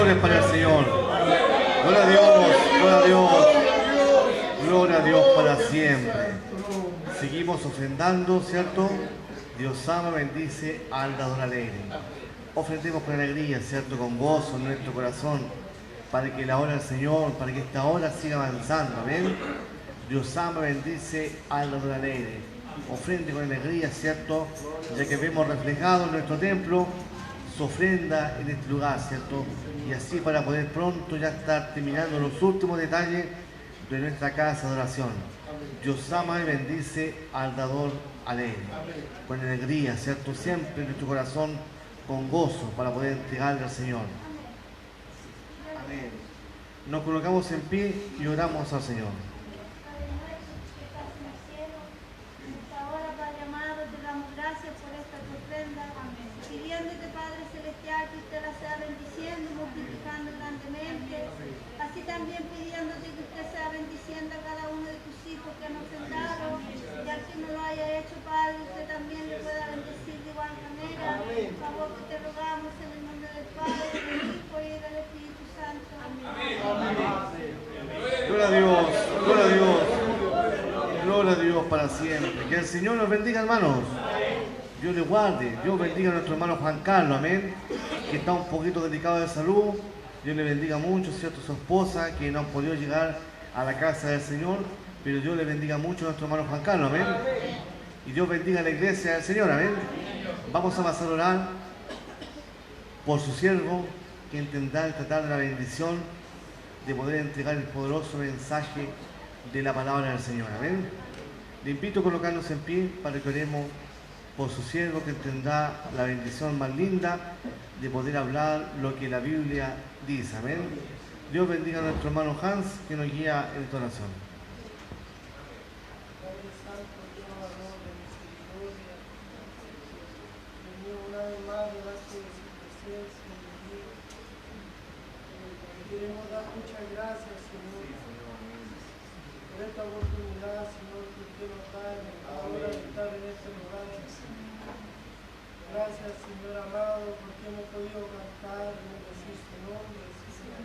adoradores para el Señor. Gloria a Dios, gloria a Dios, gloria a Dios para siempre. Seguimos ofrendando, ¿cierto? Dios ama, bendice al dador alegre. Ofrendemos con alegría, ¿cierto? Con gozo en nuestro corazón, para que la obra del Señor, para que esta obra siga avanzando, amén. Dios ama, bendice al dador alegre. Ofrende con alegría, ¿cierto? Ya que vemos reflejado en nuestro templo su ofrenda en este lugar, ¿cierto? Y así para poder pronto ya estar terminando los últimos detalles de nuestra casa de oración. Dios ama y bendice al dador alegre. Con alegría, ¿cierto? Siempre en nuestro corazón, con gozo, para poder entregarle al Señor. Amén. Nos colocamos en pie y oramos al Señor. Pidiéndote, Padre Celestial, que usted la sea bendiciendo y multiplicando grandemente. Así también pidiéndote que usted sea bendiciendo a cada uno de tus hijos que han ofrendado. Y al que no lo haya hecho, Padre, usted también le pueda bendecir de igual manera. Por favor, que te rogamos en el nombre del Padre, del Hijo y del Espíritu Santo. Amén. Gloria a Dios, gloria a Dios, gloria a Dios para siempre. Que el Señor nos bendiga, hermanos. Dios le guarde, Dios bendiga a nuestro hermano Juan Carlos, amén, que está un poquito delicado de salud. Dios le bendiga mucho, ¿cierto? Su esposa, que no ha podido llegar a la casa del Señor, pero Dios le bendiga mucho a nuestro hermano Juan Carlos, amén. Y Dios bendiga a la iglesia del Señor, amén. Vamos a pasar a orar por su siervo, que intentará tratar de la bendición de poder entregar el poderoso mensaje de la palabra del Señor, amén. Le invito a colocarnos en pie para que oremos por su siervo, que tendrá la bendición más linda de poder hablar lo que la Biblia dice. Amén. Dios bendiga a nuestro hermano Hans, que nos guía en esta oración. Padre Santo, Dios amor de misericordia, Señor, una vez más delante de su presencia, Dios. Queremos dar muchas gracias, Señor, por esta oportunidad, Señor, que usted nos da en esta hora de estar en este lugar. Gracias, Señor amado, porque hemos podido cantar y bendecir su nombre, Señor.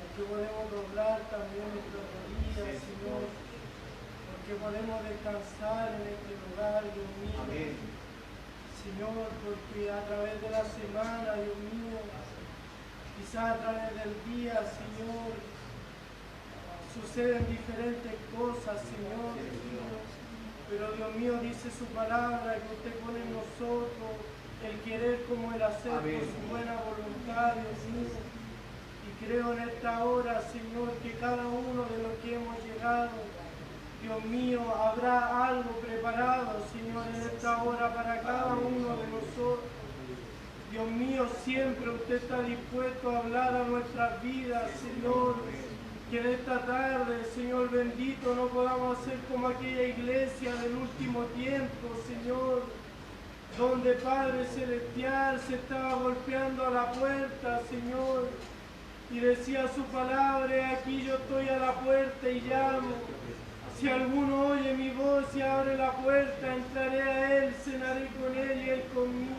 Porque podemos doblar también nuestras rodillas, Señor. Porque podemos descansar en este lugar, Dios mío. Amén. Señor, porque a través de la semana, Dios mío, quizás a través del día, Señor, suceden diferentes cosas, Señor. Pero Dios mío, dice su palabra que usted pone en nosotros el querer como el hacer. Amén. Por su buena voluntad, Dios mío. Y creo en esta hora, Señor, que cada uno de los que hemos llegado, Dios mío, habrá algo preparado, Señor, en esta hora para cada uno de nosotros. Dios mío, siempre usted está dispuesto a hablar a nuestras vidas, Señor. Que en esta tarde, Señor bendito, no podamos hacer como aquella iglesia del último tiempo, Señor, donde Padre Celestial se estaba golpeando a la puerta, Señor, y decía su palabra: aquí yo estoy a la puerta y llamo. Si alguno oye mi voz y abre la puerta, entraré a él, cenaré con él y él conmigo.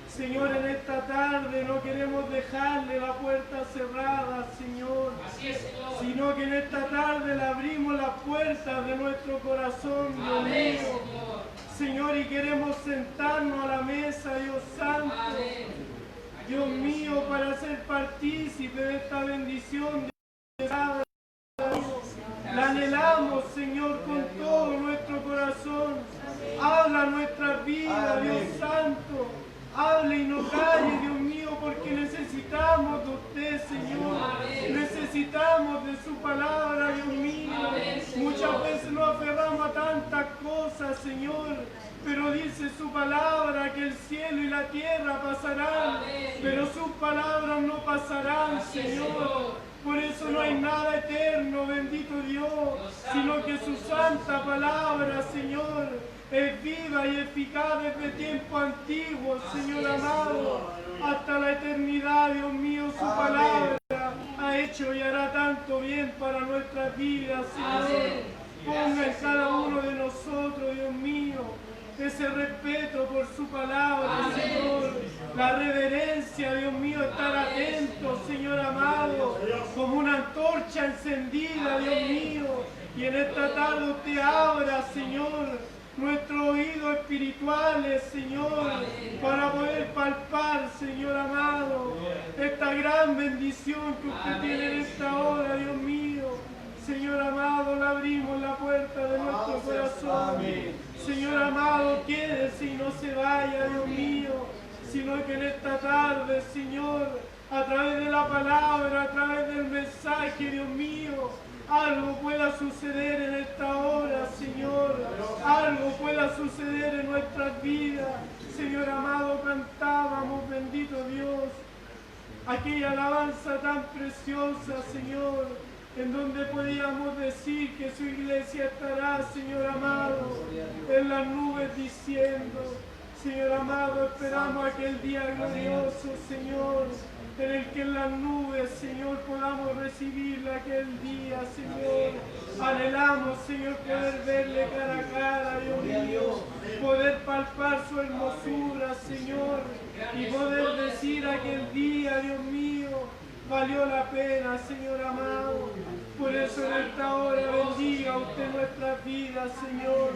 Señor, en esta tarde no queremos dejarle la puerta cerrada, Señor, sino que en esta tarde le abrimos las puertas de nuestro corazón, Dios mío. Señor, y queremos sentarnos a la mesa, Dios Santo, Dios mío, para ser partícipe de esta bendición de la la anhelamos, Señor, con todo nuestro corazón. Habla nuestra vida, Dios Santo. Hable y no calle, Dios mío, porque necesitamos de usted, Señor. Necesitamos de su palabra, Dios mío. Muchas veces nos aferramos a tantas cosas, Señor, pero dice su palabra que el cielo y la tierra pasarán, pero sus palabras no pasarán, Señor. Por eso no hay nada eterno, bendito Dios, sino que su santa palabra, Señor, es viva y eficaz desde tiempo antiguo, Señor amado, hasta la eternidad, Dios mío. Su palabra ha hecho y hará tanto bien para nuestras vidas, Señor. Ponga en cada uno de nosotros, Dios mío, ese respeto por su palabra, Señor, la reverencia, Dios mío, estar atento momento, Señor amado, como una antorcha encendida, Dios mío. Y en esta tarde te abra, Señor, nuestros oídos espirituales, Señor, para poder palpar, Señor amado, esta gran bendición que usted tiene en esta hora, Dios mío. Señor amado, le abrimos la puerta de nuestro corazón. Señor amado, quédese y no se vaya, Dios mío, sino que en esta tarde, Señor, a través de la palabra, a través del mensaje, Dios mío, algo pueda suceder en esta hora, Señor. Algo pueda suceder en nuestras vidas. Señor amado, cantábamos, bendito Dios, aquella alabanza tan preciosa, Señor, en donde podíamos decir que su iglesia estará, Señor amado, en las nubes diciendo, Señor amado, esperamos aquel día glorioso, Señor, en el que en las nubes, Señor, podamos recibirle aquel día, Señor. Anhelamos, Señor, poder verle cara a cara, Dios mío, poder palpar su hermosura, Señor, y poder decir aquel día, Dios mío, valió la pena, Señor amado. Por eso en esta hora bendiga usted nuestras vidas, Señor.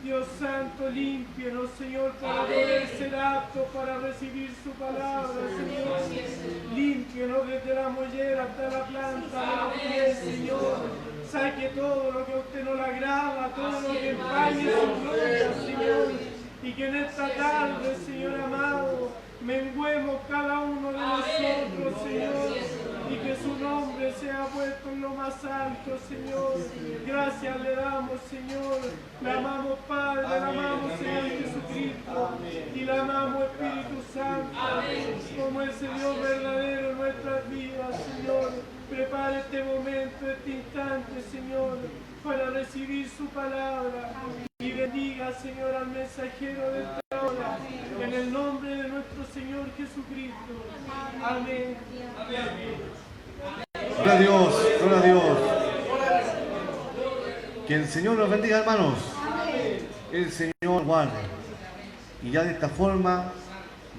Dios Santo, límpienos, Señor, para poder ser aptos para recibir su palabra, Señor. Límpienos desde la mollera hasta la planta de los pies, Señor. Saque todo lo que a usted no le agrada, todo lo que empañe su gloria, Señor. Y que en esta tarde, Señor amado, menguemos cada uno de nosotros, Señor, y que su nombre sea puesto en lo más alto, Señor. Gracias le damos, Señor. Le amamos, Padre, le amamos, Señor Jesucristo, y le amamos, Espíritu Santo, como ese Dios verdadero en nuestras vidas, Señor. Prepare este momento, este instante, Señor, para recibir su palabra. Y bendiga, Señor, al mensajero de esta hora, en el nombre de nuestro Señor Jesucristo. Amén. Gloria a Dios, gloria a Dios. Que el Señor los bendiga, hermanos. El Señor guarde. Y ya de esta forma,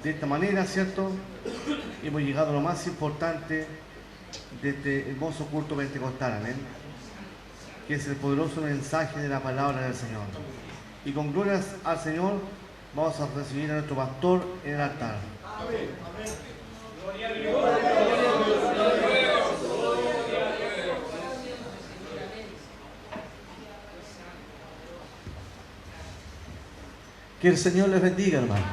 de esta manera, ¿cierto? Hemos llegado a lo más importante de este hermoso culto pentecostal, amén, que es el poderoso mensaje de la palabra del Señor. Y con glorias al Señor vamos a recibir a nuestro pastor en el altar. Amén. Gloria a Dios. Que el Señor les bendiga, hermano.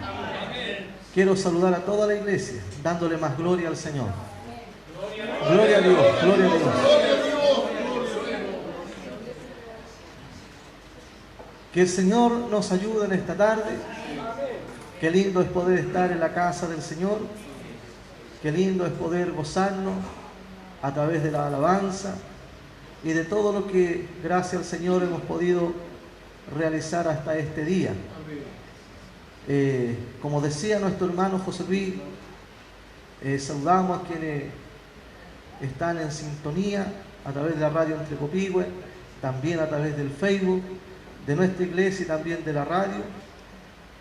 Quiero saludar a toda la iglesia, dándole más gloria al Señor. Gloria a Dios, gloria a Dios. Que el Señor nos ayude en esta tarde. Qué lindo es poder estar en la casa del Señor. Qué lindo es poder gozarnos a través de la alabanza y de todo lo que, gracias al Señor, hemos podido realizar hasta este día. Como decía nuestro hermano José Luis, saludamos a quienes están en sintonía a través de la radio Entre Copihue, también a través del Facebook de nuestra iglesia y también de la radio.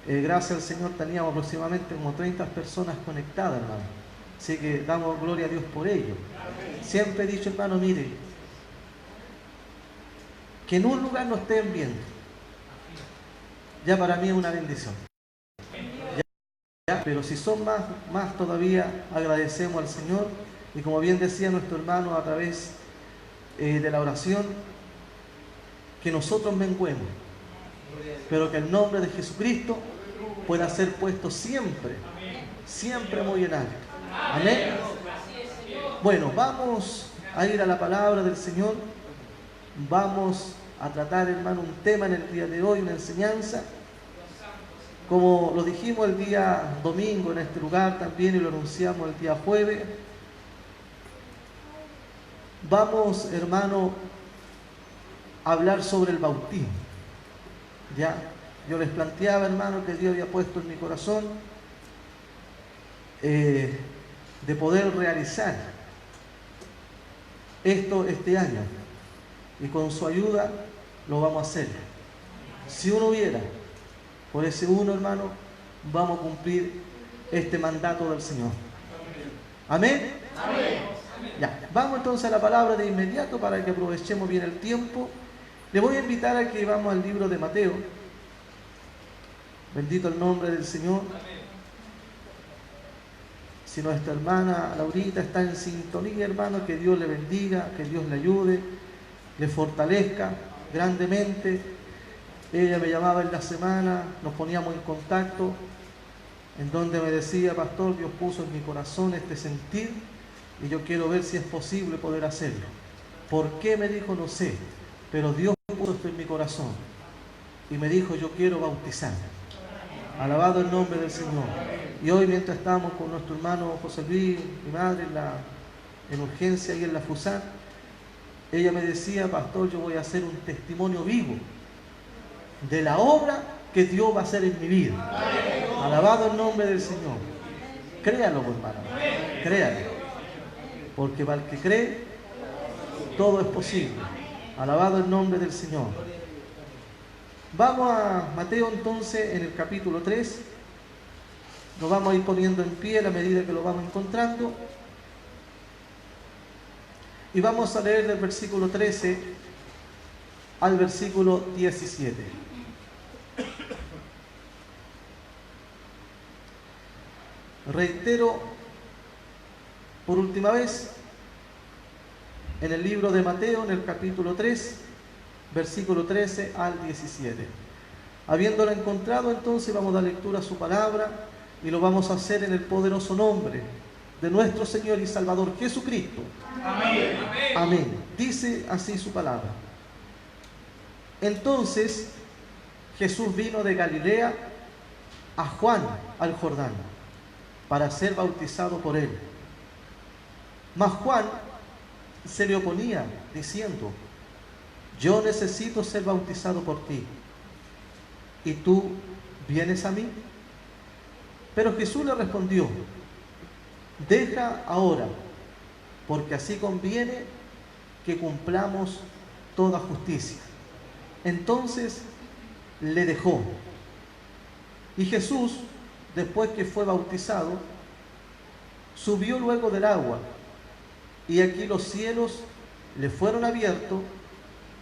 Gracias al Señor teníamos aproximadamente como 30 personas conectadas, hermano. Así que damos gloria a Dios por ello. Siempre he dicho, hermano, mire, que en un lugar nos estén viendo, ya para mí es una bendición. Pero si son más todavía, agradecemos al Señor. Y como bien decía nuestro hermano a través de la oración, que nosotros menguemos, pero que el nombre de Jesucristo pueda ser puesto siempre, siempre muy en alto. Amén. Bueno, vamos a ir a la palabra del Señor. Vamos a tratar, hermano, un tema en el día de hoy, una enseñanza. Como lo dijimos el día domingo en este lugar también y lo anunciamos el día jueves, vamos, hermano, a hablar sobre el bautismo. Ya, yo les planteaba, hermano, que Dios había puesto en mi corazón de poder realizar esto este año, y con su ayuda lo vamos a hacer. Si uno hubiera, por ese uno, hermano, vamos a cumplir este mandato del Señor. ¿Amén? Ya, vamos entonces a la palabra de inmediato para que aprovechemos bien el tiempo. Le voy a invitar a que vamos al libro de Mateo. Bendito el nombre del Señor. Si nuestra hermana Laurita está en sintonía, hermano, que Dios le bendiga, que Dios le ayude, le fortalezca grandemente. Ella me llamaba en la semana, nos poníamos en contacto, en donde me decía: pastor, Dios puso en mi corazón este sentir y yo quiero ver si es posible poder hacerlo. ¿Por qué? Me dijo, no sé, pero Dios puso esto en mi corazón y me dijo: yo quiero bautizar. Alabado el nombre del Señor. Y hoy, mientras estábamos con nuestro hermano José Luis, mi madre, en urgencia y en la FUSAN, ella me decía: pastor, yo voy a hacer un testimonio vivo de la obra que Dios va a hacer en mi vida. Alabado el nombre del Señor. Créalo, hermano, créalo, porque para el que cree todo es posible. Alabado el nombre del Señor. Vamos a Mateo entonces, en el capítulo 3. Nos vamos a ir poniendo en pie a la medida que lo vamos encontrando. Y vamos a leer del versículo 13 al versículo 17. Reitero por última vez, en el libro de Mateo, en el capítulo 3, versículo 13 al 17. Habiéndolo encontrado, entonces vamos a dar lectura a su palabra y lo vamos a hacer en el poderoso nombre de nuestro Señor y Salvador Jesucristo. Amén. Amén. Dice así su palabra. Entonces Jesús vino de Galilea a Juan al Jordán para ser bautizado por él. Mas Juan se le oponía, diciendo: yo necesito ser bautizado por ti, ¿y tú vienes a mí? Pero Jesús le respondió: deja ahora, porque así conviene que cumplamos toda justicia. Entonces le dejó. Y Jesús, después que fue bautizado, subió luego del agua, y aquí los cielos le fueron abiertos,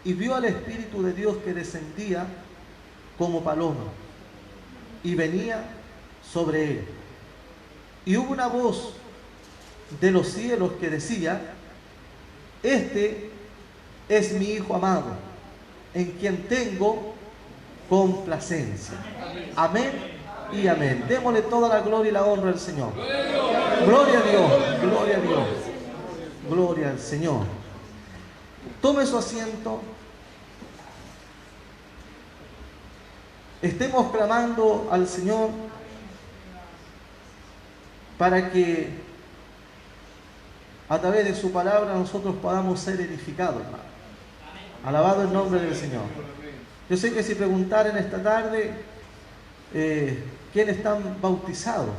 y vio al Espíritu de Dios que descendía como paloma y venía sobre él. Y hubo una voz de los cielos que decía: este es mi Hijo amado, en quien tengo complacencia. Amén y amén. Démosle toda la gloria y la honra al Señor. Gloria a Dios, gloria a Dios, gloria al Señor. Tome su asiento. Estemos clamando al Señor para que a través de su palabra nosotros podamos ser edificados, hermano. Alabado el nombre del Señor. Yo sé que si preguntaran esta tarde quiénes están bautizados,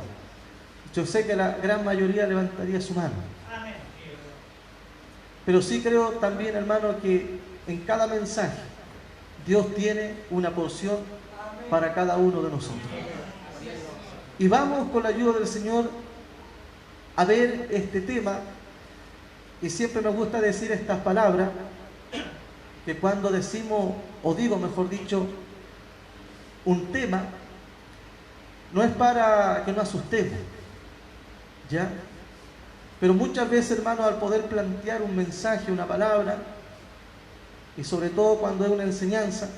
yo sé que la gran mayoría levantaría su mano. Pero sí creo también, hermano, que en cada mensaje Dios tiene una porción para cada uno de nosotros. Y vamos, con la ayuda del Señor, a ver este tema. Y siempre me gusta decir estas palabras, que cuando decimos, o digo mejor dicho, un tema, no es para que nos asustemos, ¿ya? Pero muchas veces, hermanos, al poder plantear un mensaje, una palabra, y sobre todo cuando es una enseñanza,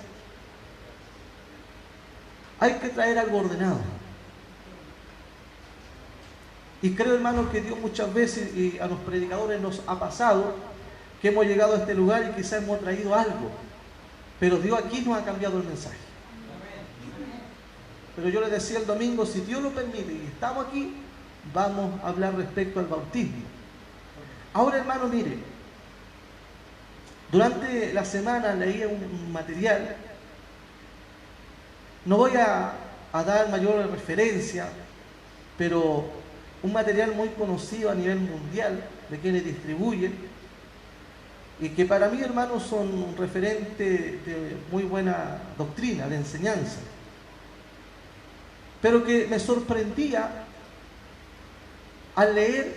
hay que traer algo ordenado. Y creo, hermanos, que Dios muchas veces, y a los predicadores nos ha pasado, que hemos llegado a este lugar y quizás hemos traído algo, pero Dios aquí nos ha cambiado el mensaje. Pero yo les decía el domingo, si Dios lo permite y estamos aquí, vamos a hablar respecto al bautismo. Ahora, hermano, mire, durante la semana leí un material. No voy a dar mayor referencia, pero un material muy conocido a nivel mundial de quienes distribuyen, y que para mí, hermanos, son un referente de muy buena doctrina, de enseñanza, pero que me sorprendía al leer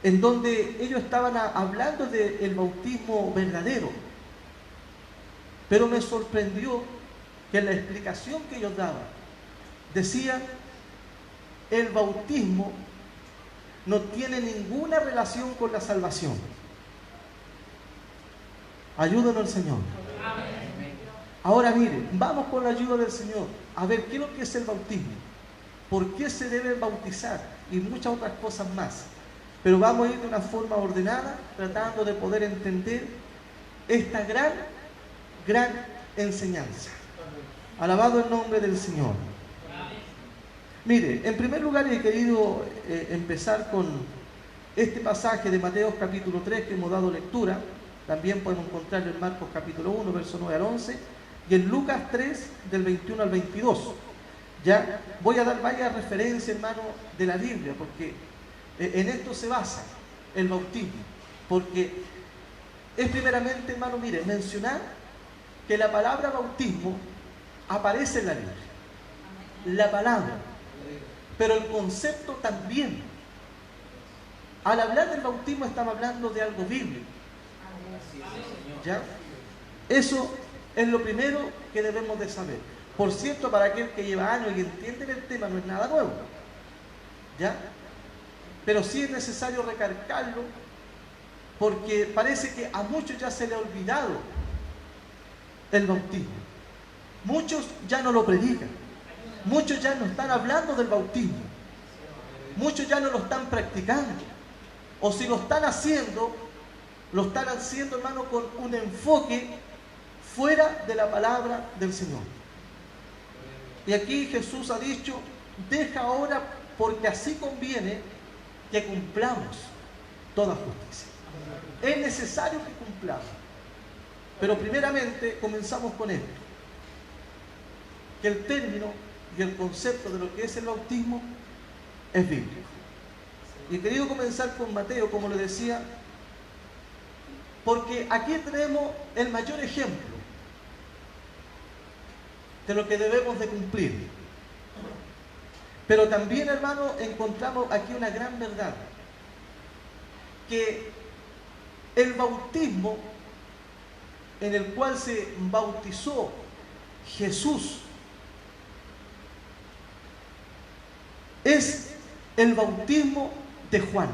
en donde ellos estaban hablando del bautismo verdadero. Pero me sorprendió que en la explicación que ellos daban, decían, el bautismo no tiene ninguna relación con la salvación. Ayúdanos el Señor. Ahora mire, vamos con la ayuda del Señor a ver qué es lo que es el bautismo, por qué se debe bautizar y muchas otras cosas más. Pero vamos a ir de una forma ordenada, tratando de poder entender esta gran enseñanza. Alabado el nombre del Señor. Mire, en primer lugar he querido empezar con este pasaje de Mateo capítulo 3 que hemos dado lectura. También podemos encontrarlo en Marcos capítulo 1, verso 9 al 11, y en Lucas 3, del 21 al 22. Ya voy a dar varias referencias, hermano, de la Biblia, porque en esto se basa el bautismo. Porque es primeramente, hermano, mire, mencionar que la palabra bautismo aparece en la Biblia. La palabra, pero el concepto también. Al hablar del bautismo estamos hablando de algo bíblico. ¿Ya? Eso es lo primero que debemos de saber. Por cierto, para aquel que lleva años y entiende el tema, no es nada nuevo. ¿Ya? Pero sí es necesario recalcarlo, porque parece que a muchos ya se le ha olvidado el bautismo. Muchos ya no lo predican. Muchos ya no están hablando del bautismo. Muchos ya no lo están practicando. O si lo están haciendo, hermano, con un enfoque fuera de la palabra del Señor. Y aquí Jesús ha dicho, deja ahora porque así conviene que cumplamos toda justicia. Es necesario que cumplamos. Pero primeramente comenzamos con esto. Que el término y el concepto de lo que es el bautismo es bíblico. Y he querido comenzar con Mateo, como le decía, porque aquí tenemos el mayor ejemplo de lo que debemos de cumplir. Pero también, hermano, encontramos aquí una gran verdad, que el bautismo en el cual se bautizó Jesús es el bautismo de Juan.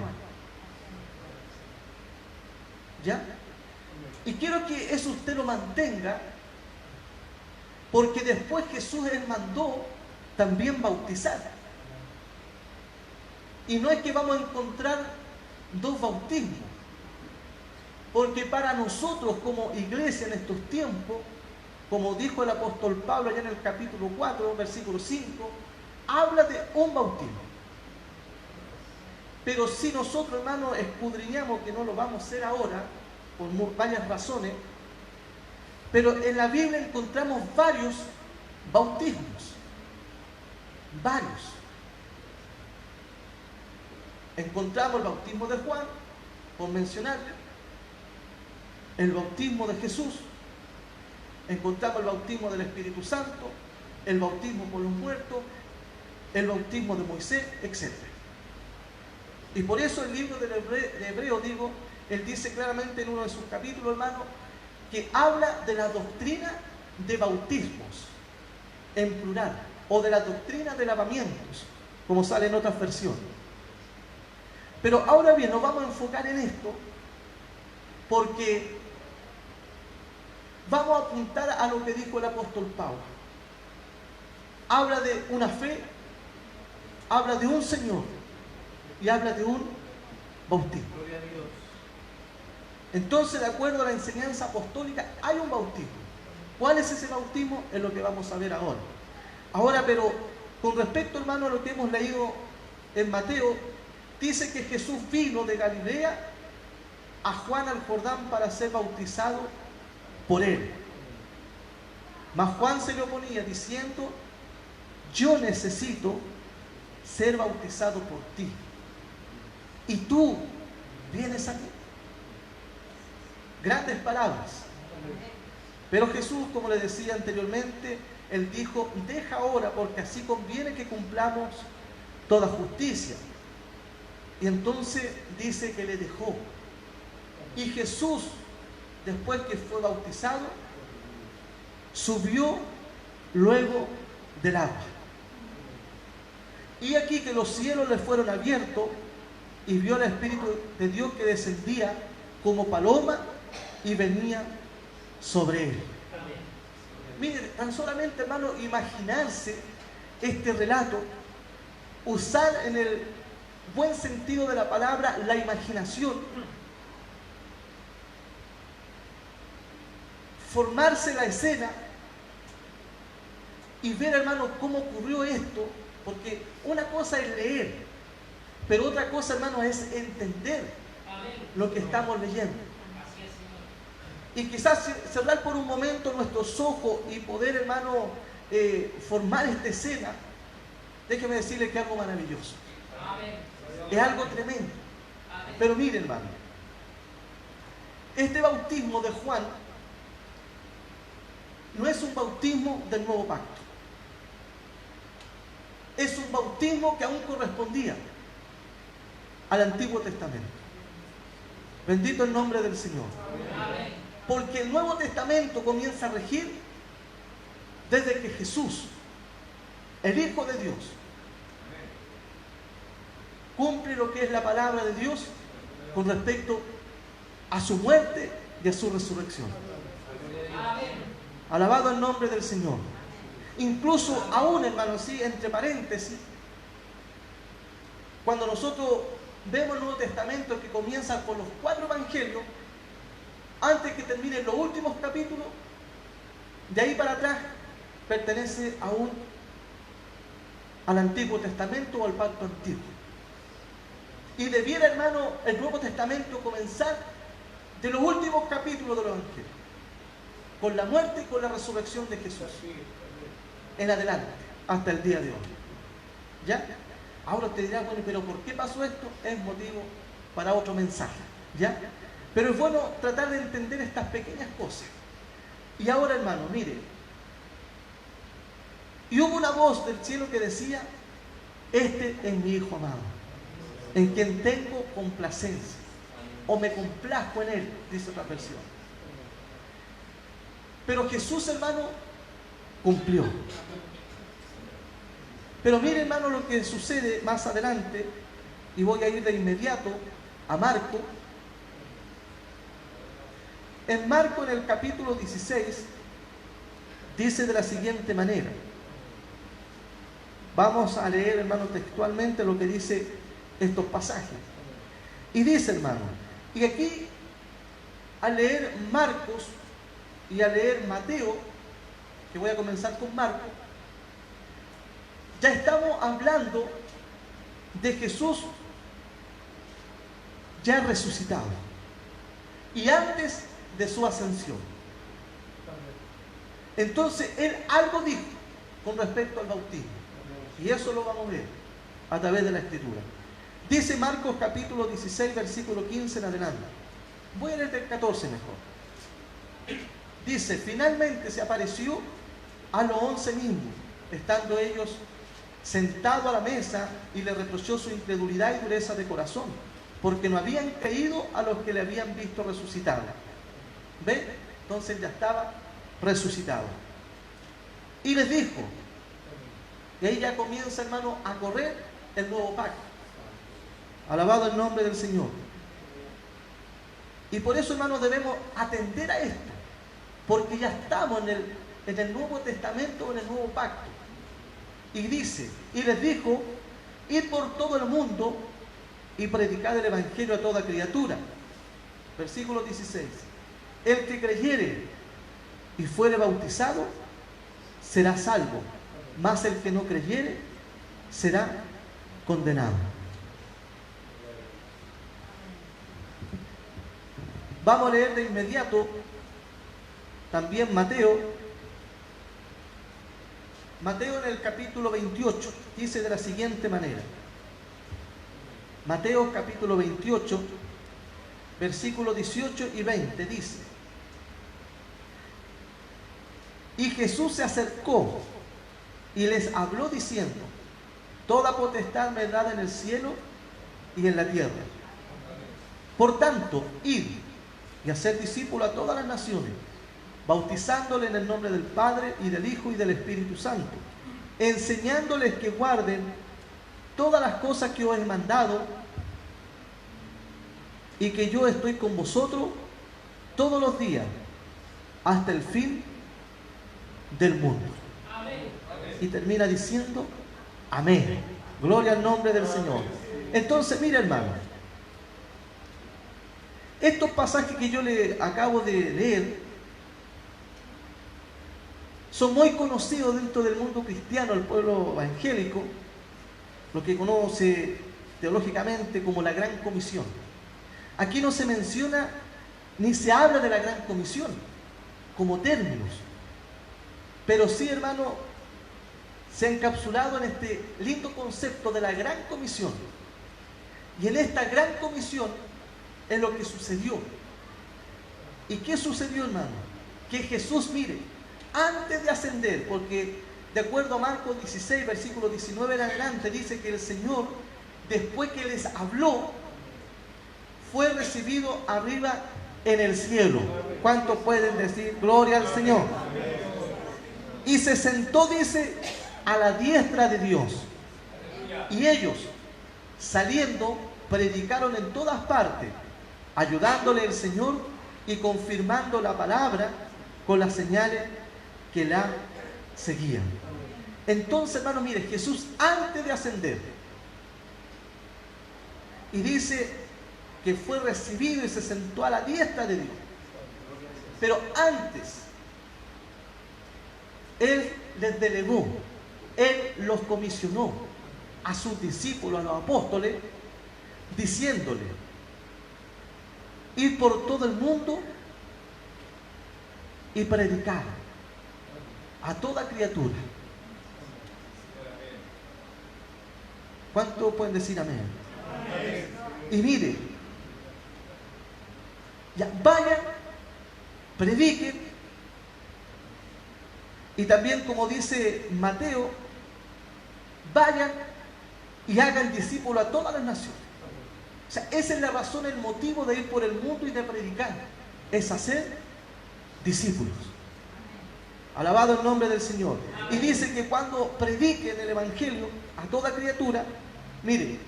¿Ya? Y quiero que eso usted lo mantenga, porque después Jesús él mandó también bautizar. Y no es que vamos a encontrar dos bautismos, porque para nosotros como iglesia en estos tiempos, como dijo el apóstol Pablo allá en el capítulo 4, versículo 5, habla de un bautismo. Pero si nosotros, hermanos, escudriñamos, que no lo vamos a hacer ahora, por varias razones, pero en la Biblia encontramos varios bautismos. Varios. Encontramos el bautismo de Juan, por mencionarle, el bautismo de Jesús, encontramos el bautismo del Espíritu Santo, el bautismo por los muertos, el bautismo de Moisés, etc. Y por eso el libro de Hebreo, él dice claramente en uno de sus capítulos, hermano, que habla de la doctrina de bautismos, en plural, o de la doctrina de lavamientos, como sale en otras versiones. Pero ahora bien, nos vamos a enfocar en esto, porque vamos a apuntar a lo que dijo el apóstol Pablo. Habla de una fe, habla de un Señor y habla de un bautismo. Gloria a Dios. Entonces, de acuerdo a la enseñanza apostólica, hay un bautismo. ¿Cuál es ese bautismo? Es lo que vamos a ver ahora. Ahora, pero con respecto, hermano, a lo que hemos leído en Mateo, dice que Jesús vino de Galilea a Juan al Jordán para ser bautizado por él. Mas Juan se le oponía diciendo, yo necesito ser bautizado por ti, y tú vienes a mí. Grandes palabras. Pero Jesús, como le decía anteriormente, él dijo, deja ahora porque así conviene que cumplamos toda justicia. Y entonces dice que le dejó. Y Jesús, después que fue bautizado, subió luego del agua. Y aquí que los cielos le fueron abiertos y vio el Espíritu de Dios que descendía como paloma y venía sobre él. Miren, tan solamente, hermano, imaginarse este relato, usar en el buen sentido de la palabra la imaginación, formarse la escena y ver, hermano, cómo ocurrió esto, porque una cosa es leer, pero otra cosa, hermano, es entender lo que estamos leyendo. Y quizás cerrar por un momento nuestros ojos y poder, hermano, formar esta escena, déjeme decirle que es algo maravilloso. Es algo tremendo. Pero mire, hermano, este bautismo de Juan no es un bautismo del nuevo pacto. Es un bautismo que aún correspondía al Antiguo Testamento. Bendito el nombre del Señor. Porque el Nuevo Testamento comienza a regir desde que Jesús, el Hijo de Dios, cumple lo que es la palabra de Dios con respecto a su muerte y a su resurrección. Alabado el nombre del Señor. Incluso aún, hermano, sí, entre paréntesis, cuando nosotros vemos el Nuevo Testamento que comienza con los 4 evangelios, antes que terminen los últimos capítulos, de ahí para atrás pertenece aún al Antiguo Testamento o al Pacto Antiguo. Y debiera, hermano, el Nuevo Testamento comenzar de los últimos capítulos de los evangelios, con la muerte y con la resurrección de Jesús, en adelante, hasta el día de hoy. ¿Ya? Ahora usted dirá, bueno, pero ¿por qué pasó esto? Es motivo para otro mensaje. ¿Ya? Pero es bueno tratar de entender estas pequeñas cosas. Y ahora, hermano, mire. Y hubo una voz del cielo que decía: este es mi Hijo amado, en quien tengo complacencia, o me complazco en él, dice otra versión. Pero Jesús, hermano, cumplió. Pero mire, hermano, lo que sucede más adelante, y voy a ir de inmediato a Marco. En Marco, en el capítulo 16, dice de la siguiente manera. Vamos a leer, hermano, textualmente lo que dice estos pasajes. Y dice, hermano, y aquí al leer Marcos y al leer Mateo, que voy a comenzar con Marcos, ya estamos hablando de Jesús ya resucitado y antes de su ascensión. Entonces él algo dijo con respecto al bautismo, y eso lo vamos a ver a través de la Escritura. Dice Marcos capítulo 16 versículo 15 en adelante. Voy a leer del 14 mejor. Dice: finalmente se apareció a los 11 mismos, estando ellos sentados a la mesa, y le reprochó su incredulidad y dureza de corazón, porque no habían creído a los que le habían visto resucitado. ¿Ven? Entonces ya estaba resucitado. Y les dijo, y ahí ya comienza, hermano, a correr el nuevo pacto. Alabado el nombre del Señor. Y por eso, hermano, debemos atender a esto, porque ya estamos en el Nuevo Testamento, en el nuevo pacto. Y dice, y les dijo: id por todo el mundo y predicad el Evangelio a toda criatura. Versículo 16. El que creyere y fuere bautizado será salvo, mas el que no creyere será condenado. Vamos a leer de inmediato también Mateo. Mateo en el capítulo 28 dice de la siguiente manera. Mateo capítulo 28, versículos 18 y 20 dice: y Jesús se acercó y les habló diciendo: toda potestad me es dada en el cielo y en la tierra. Por tanto, id y hacer discípulos a todas las naciones, bautizándoles en el nombre del Padre y del Hijo y del Espíritu Santo, enseñándoles que guarden todas las cosas que os he mandado, y que yo estoy con vosotros todos los días hasta el fin del mundo. Y termina diciendo amén. Gloria al nombre del Señor. Entonces, mira, hermano, estos pasajes que yo le acabo de leer son muy conocidos dentro del mundo cristiano, el pueblo evangélico, lo que conoce teológicamente como la Gran Comisión. Aquí no se menciona ni se habla de la Gran Comisión como términos, pero sí, hermano, se ha encapsulado en este lindo concepto de la Gran Comisión. Y en esta Gran Comisión es lo que sucedió. ¿Y qué sucedió, hermano? Que Jesús, mire, antes de ascender, porque de acuerdo a Marcos 16, versículo 19 en adelante, dice que el Señor, después que les habló, fue recibido arriba en el cielo. ¿Cuántos pueden decir gloria al Señor? Y se sentó, dice, a la diestra de Dios. Y ellos, saliendo, predicaron en todas partes, ayudándole el Señor y confirmando la palabra con las señales que la seguían. Entonces, hermano, mire, Jesús antes de ascender, y dice que fue recibido y se sentó a la diestra de Dios. Pero antes, Él les delegó, Él los comisionó a sus discípulos, a los apóstoles, diciéndole: ir por todo el mundo y predicar a toda criatura. ¿Cuántos pueden decir amén? Y mire, ya vayan, prediquen, y también, como dice Mateo, vayan y hagan discípulos a todas las naciones. O sea, esa es la razón, el motivo de ir por el mundo y de predicar, es hacer discípulos. Alabado el nombre del Señor. Y dice que cuando prediquen el Evangelio a toda criatura, mire,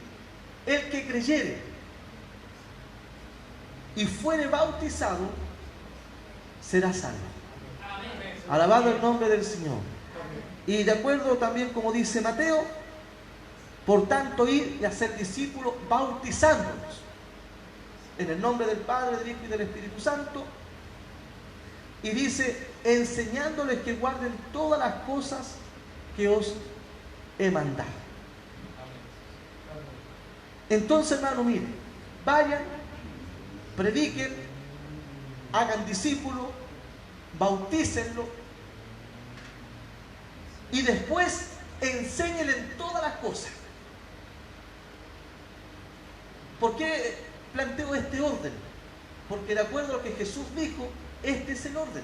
el que creyere y fuere bautizado será salvo. Alabado el nombre del Señor. Y de acuerdo también, como dice Mateo, por tanto, ir y hacer discípulos, bautizándolos en el nombre del Padre, del Hijo y del Espíritu Santo. Y dice, enseñándoles que guarden todas las cosas que os he mandado. Entonces, hermano, mire, vayan, prediquen, hagan discípulos, bautícenlo, y después enséñenle todas las cosas. ¿Por qué planteo este orden? Porque de acuerdo a lo que Jesús dijo, este es el orden.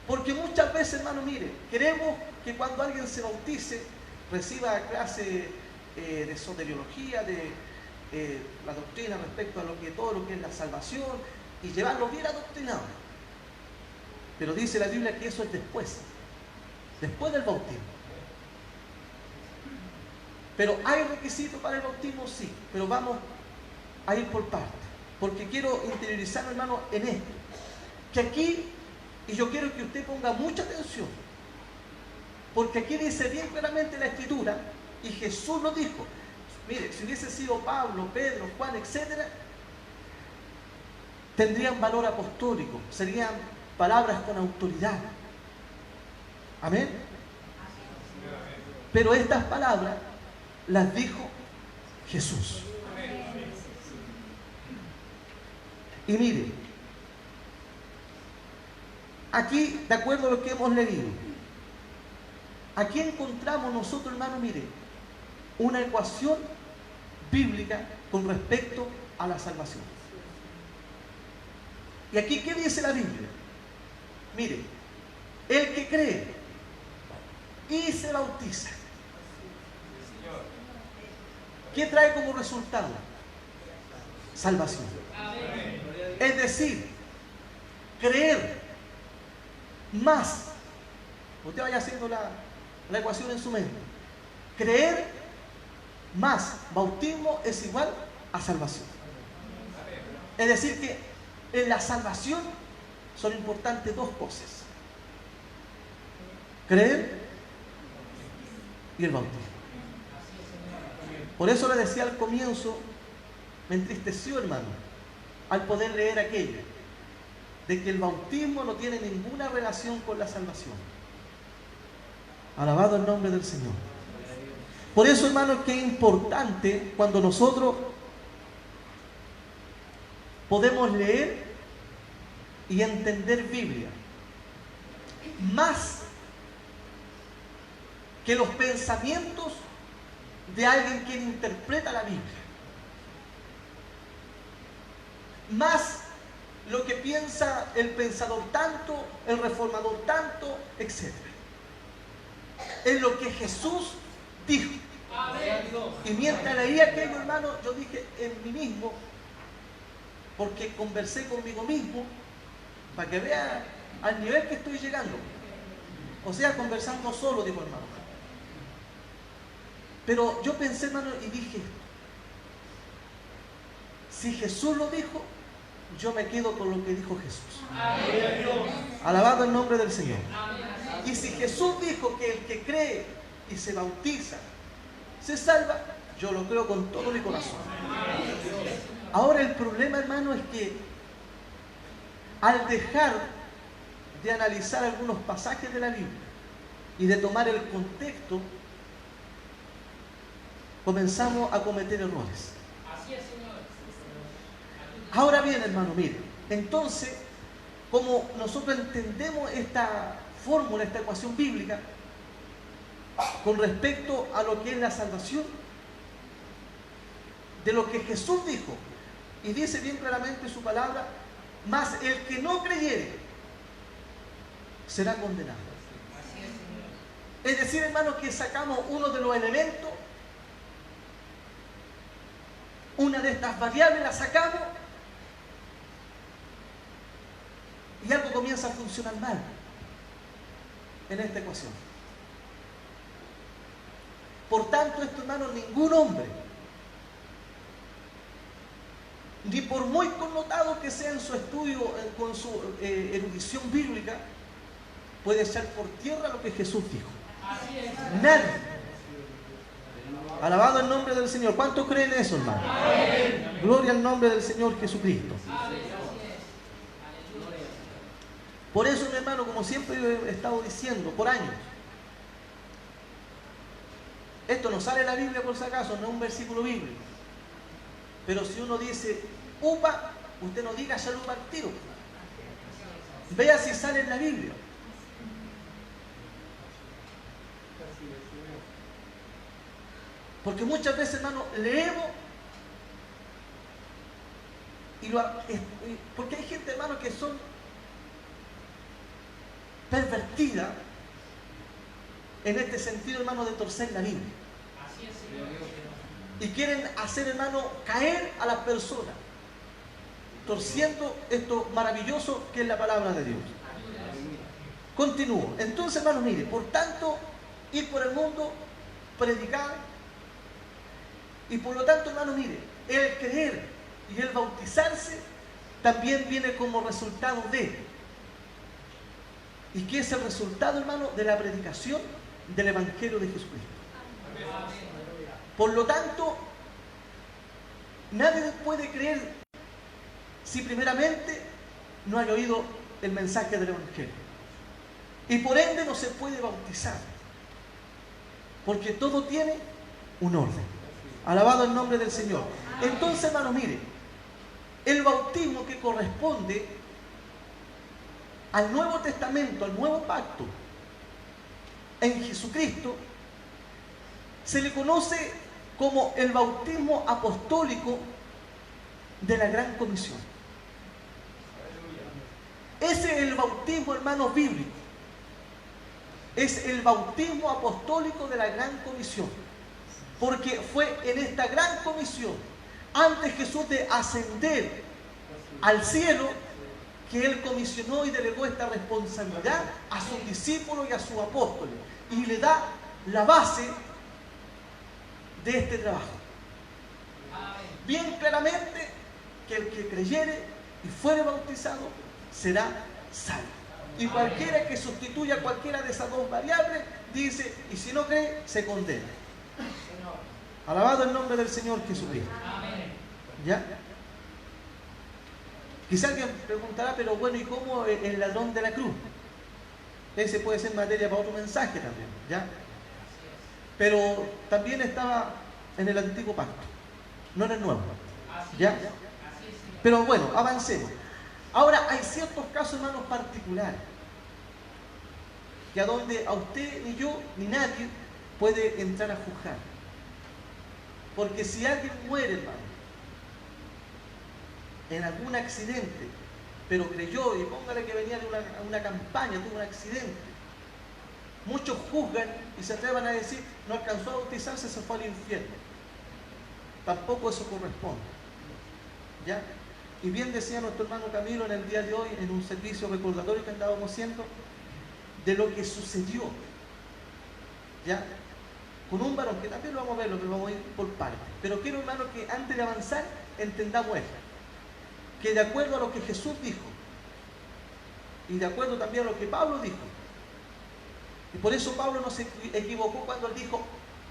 Porque muchas veces, hermano, mire, queremos que cuando alguien se bautice, reciba clase de soteriología, de la doctrina respecto a todo lo que es la salvación, y llevarlo bien adoctrinado. Pero dice la Biblia que eso es después del bautismo. Pero ¿hay requisitos para el bautismo? Sí, pero vamos a ir por partes, porque quiero interiorizarme, hermano, en esto, que aquí, y yo quiero que usted ponga mucha atención, porque aquí dice bien claramente la Escritura, y Jesús lo dijo. Mire, si hubiese sido Pablo, Pedro, Juan, etcétera, tendrían valor apostólico, serían palabras con autoridad. Amén. Pero estas palabras las dijo Jesús. Y mire, aquí, de acuerdo a lo que hemos leído, aquí encontramos nosotros, hermano, mire, una ecuación bíblica con respecto a la salvación. Y aquí, ¿qué dice la Biblia? Mire, el que cree y se bautiza ¿qué trae como resultado? Salvación. Es decir, creer más. Usted vaya haciendo la ecuación en su mente. Creer más bautismo es igual a salvación. Es decir que en la salvación son importantes dos cosas: creer y el bautismo. Por eso le decía al comienzo, me entristeció, hermano, al poder leer aquello, de que el bautismo no tiene ninguna relación con la salvación. Alabado el nombre del Señor. Por eso, hermano, que es importante cuando nosotros podemos leer y entender Biblia, más que los pensamientos de alguien que interpreta la Biblia, más lo que piensa el pensador tanto, el reformador tanto, etc. Es lo que Jesús dijo. Y mientras leía aquello, hermano, yo dije en mí mismo, porque conversé conmigo mismo, para que vea al nivel que estoy llegando. O sea, conversando solo, digo, hermano. Pero yo pensé, hermano, y dije, si Jesús lo dijo, yo me quedo con lo que dijo Jesús. Alabado el nombre del Señor. Y si Jesús dijo que el que cree y se bautiza se salva, yo lo creo con todo mi corazón. Ahora el problema, hermano, es que al dejar de analizar algunos pasajes de la Biblia y de tomar el contexto, comenzamos a cometer errores. Ahora bien, hermano, mire, entonces, como nosotros entendemos esta fórmula, esta ecuación bíblica, con respecto a lo que es la salvación, de lo que Jesús dijo, y dice bien claramente su palabra, mas el que no creyere será condenado. Es decir, hermano, que sacamos uno de los elementos, una de estas variables la sacamos, y algo comienza a funcionar mal en esta ecuación. Por tanto, esto, hermano, ningún hombre, ni por muy connotado que sea en su estudio, con su erudición bíblica, puede echar por tierra lo que Jesús dijo. Nadie. Alabado el nombre del Señor. ¿Cuántos creen eso, hermano? Gloria al nombre del Señor Jesucristo. Por eso, mi hermano, como siempre he estado diciendo por años, esto no sale en la Biblia por si acaso, no es un versículo bíblico. Pero si uno dice upa, usted no diga shalom al tiro. Vea si sale en la Biblia. Porque muchas veces, hermano, leemos porque hay gente, hermano, que son pervertida en este sentido, hermano, de torcer la Biblia. Y quieren hacer, hermano, caer a las personas, torciendo esto maravilloso que es la palabra de Dios. Continúo. Entonces, hermano, mire, por tanto, ir por el mundo, predicar, y por lo tanto, hermano, mire, el creer y el bautizarse también viene como resultado de. ¿Y qué es el resultado, hermano? De la predicación del Evangelio de Jesucristo. Por lo tanto, nadie puede creer si primeramente no haya oído el mensaje del Evangelio. Y por ende no se puede bautizar, porque todo tiene un orden. Alabado el nombre del Señor. Entonces, hermano, mire, el bautismo que corresponde al Nuevo Testamento, al Nuevo Pacto, en Jesucristo, se le conoce como el bautismo apostólico de la Gran Comisión. Ese es el bautismo, hermano, bíblico. Es el bautismo apostólico de la Gran Comisión. Porque fue en esta gran comisión, antes Jesús de ascender al cielo, que Él comisionó y delegó esta responsabilidad a sus discípulos y a sus apóstoles. Y le da la base de este trabajo. Bien claramente que el que creyere y fuere bautizado será salvo. Y cualquiera que sustituya cualquiera de esas dos variables, dice, y si no cree, se condena. Alabado el nombre del Señor Jesucristo. ¿Ya? Quizá alguien preguntará, pero bueno, ¿y cómo el ladrón de la cruz? Ese puede ser materia para otro mensaje también, ¿ya? Pero también estaba en el antiguo pacto, no en el nuevo, ¿ya? Pero bueno, avancemos. Ahora, hay ciertos casos, hermanos, particulares, que a donde a usted, ni yo, ni nadie puede entrar a juzgar. Porque si alguien muere, hermano, en algún accidente, pero creyó, y póngale que venía de una campaña, tuvo un accidente, muchos juzgan y se atrevan a decir, no alcanzó a bautizarse, se fue al infierno. Tampoco eso corresponde, ¿ya? Y bien decía nuestro hermano Camilo en el día de hoy, en un servicio recordatorio que andábamos haciendo, de lo que sucedió, ¿ya? Con un varón, que también lo vamos a ver, pero vamos a ir por partes. Pero quiero, hermano, que antes de avanzar, entendamos esto. Que de acuerdo a lo que Jesús dijo, y de acuerdo también a lo que Pablo dijo, y por eso Pablo no se equivocó cuando él dijo,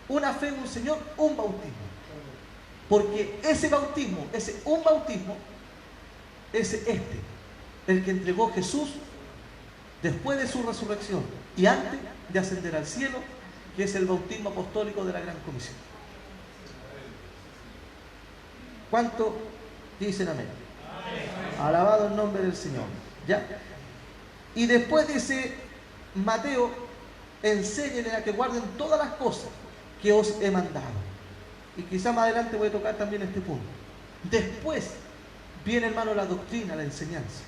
una fe en un Señor, un bautismo. Porque ese bautismo, un bautismo, es el que entregó Jesús después de su resurrección y antes de ascender al cielo, que es el bautismo apostólico de la Gran Comisión. ¿Cuánto dicen amén? Alabado el nombre del Señor. ¿Ya? Y después dice Mateo, enséñenle a que guarden todas las cosas que os he mandado. Y quizá más adelante voy a tocar también este punto. Después viene, hermano, la doctrina, la enseñanza.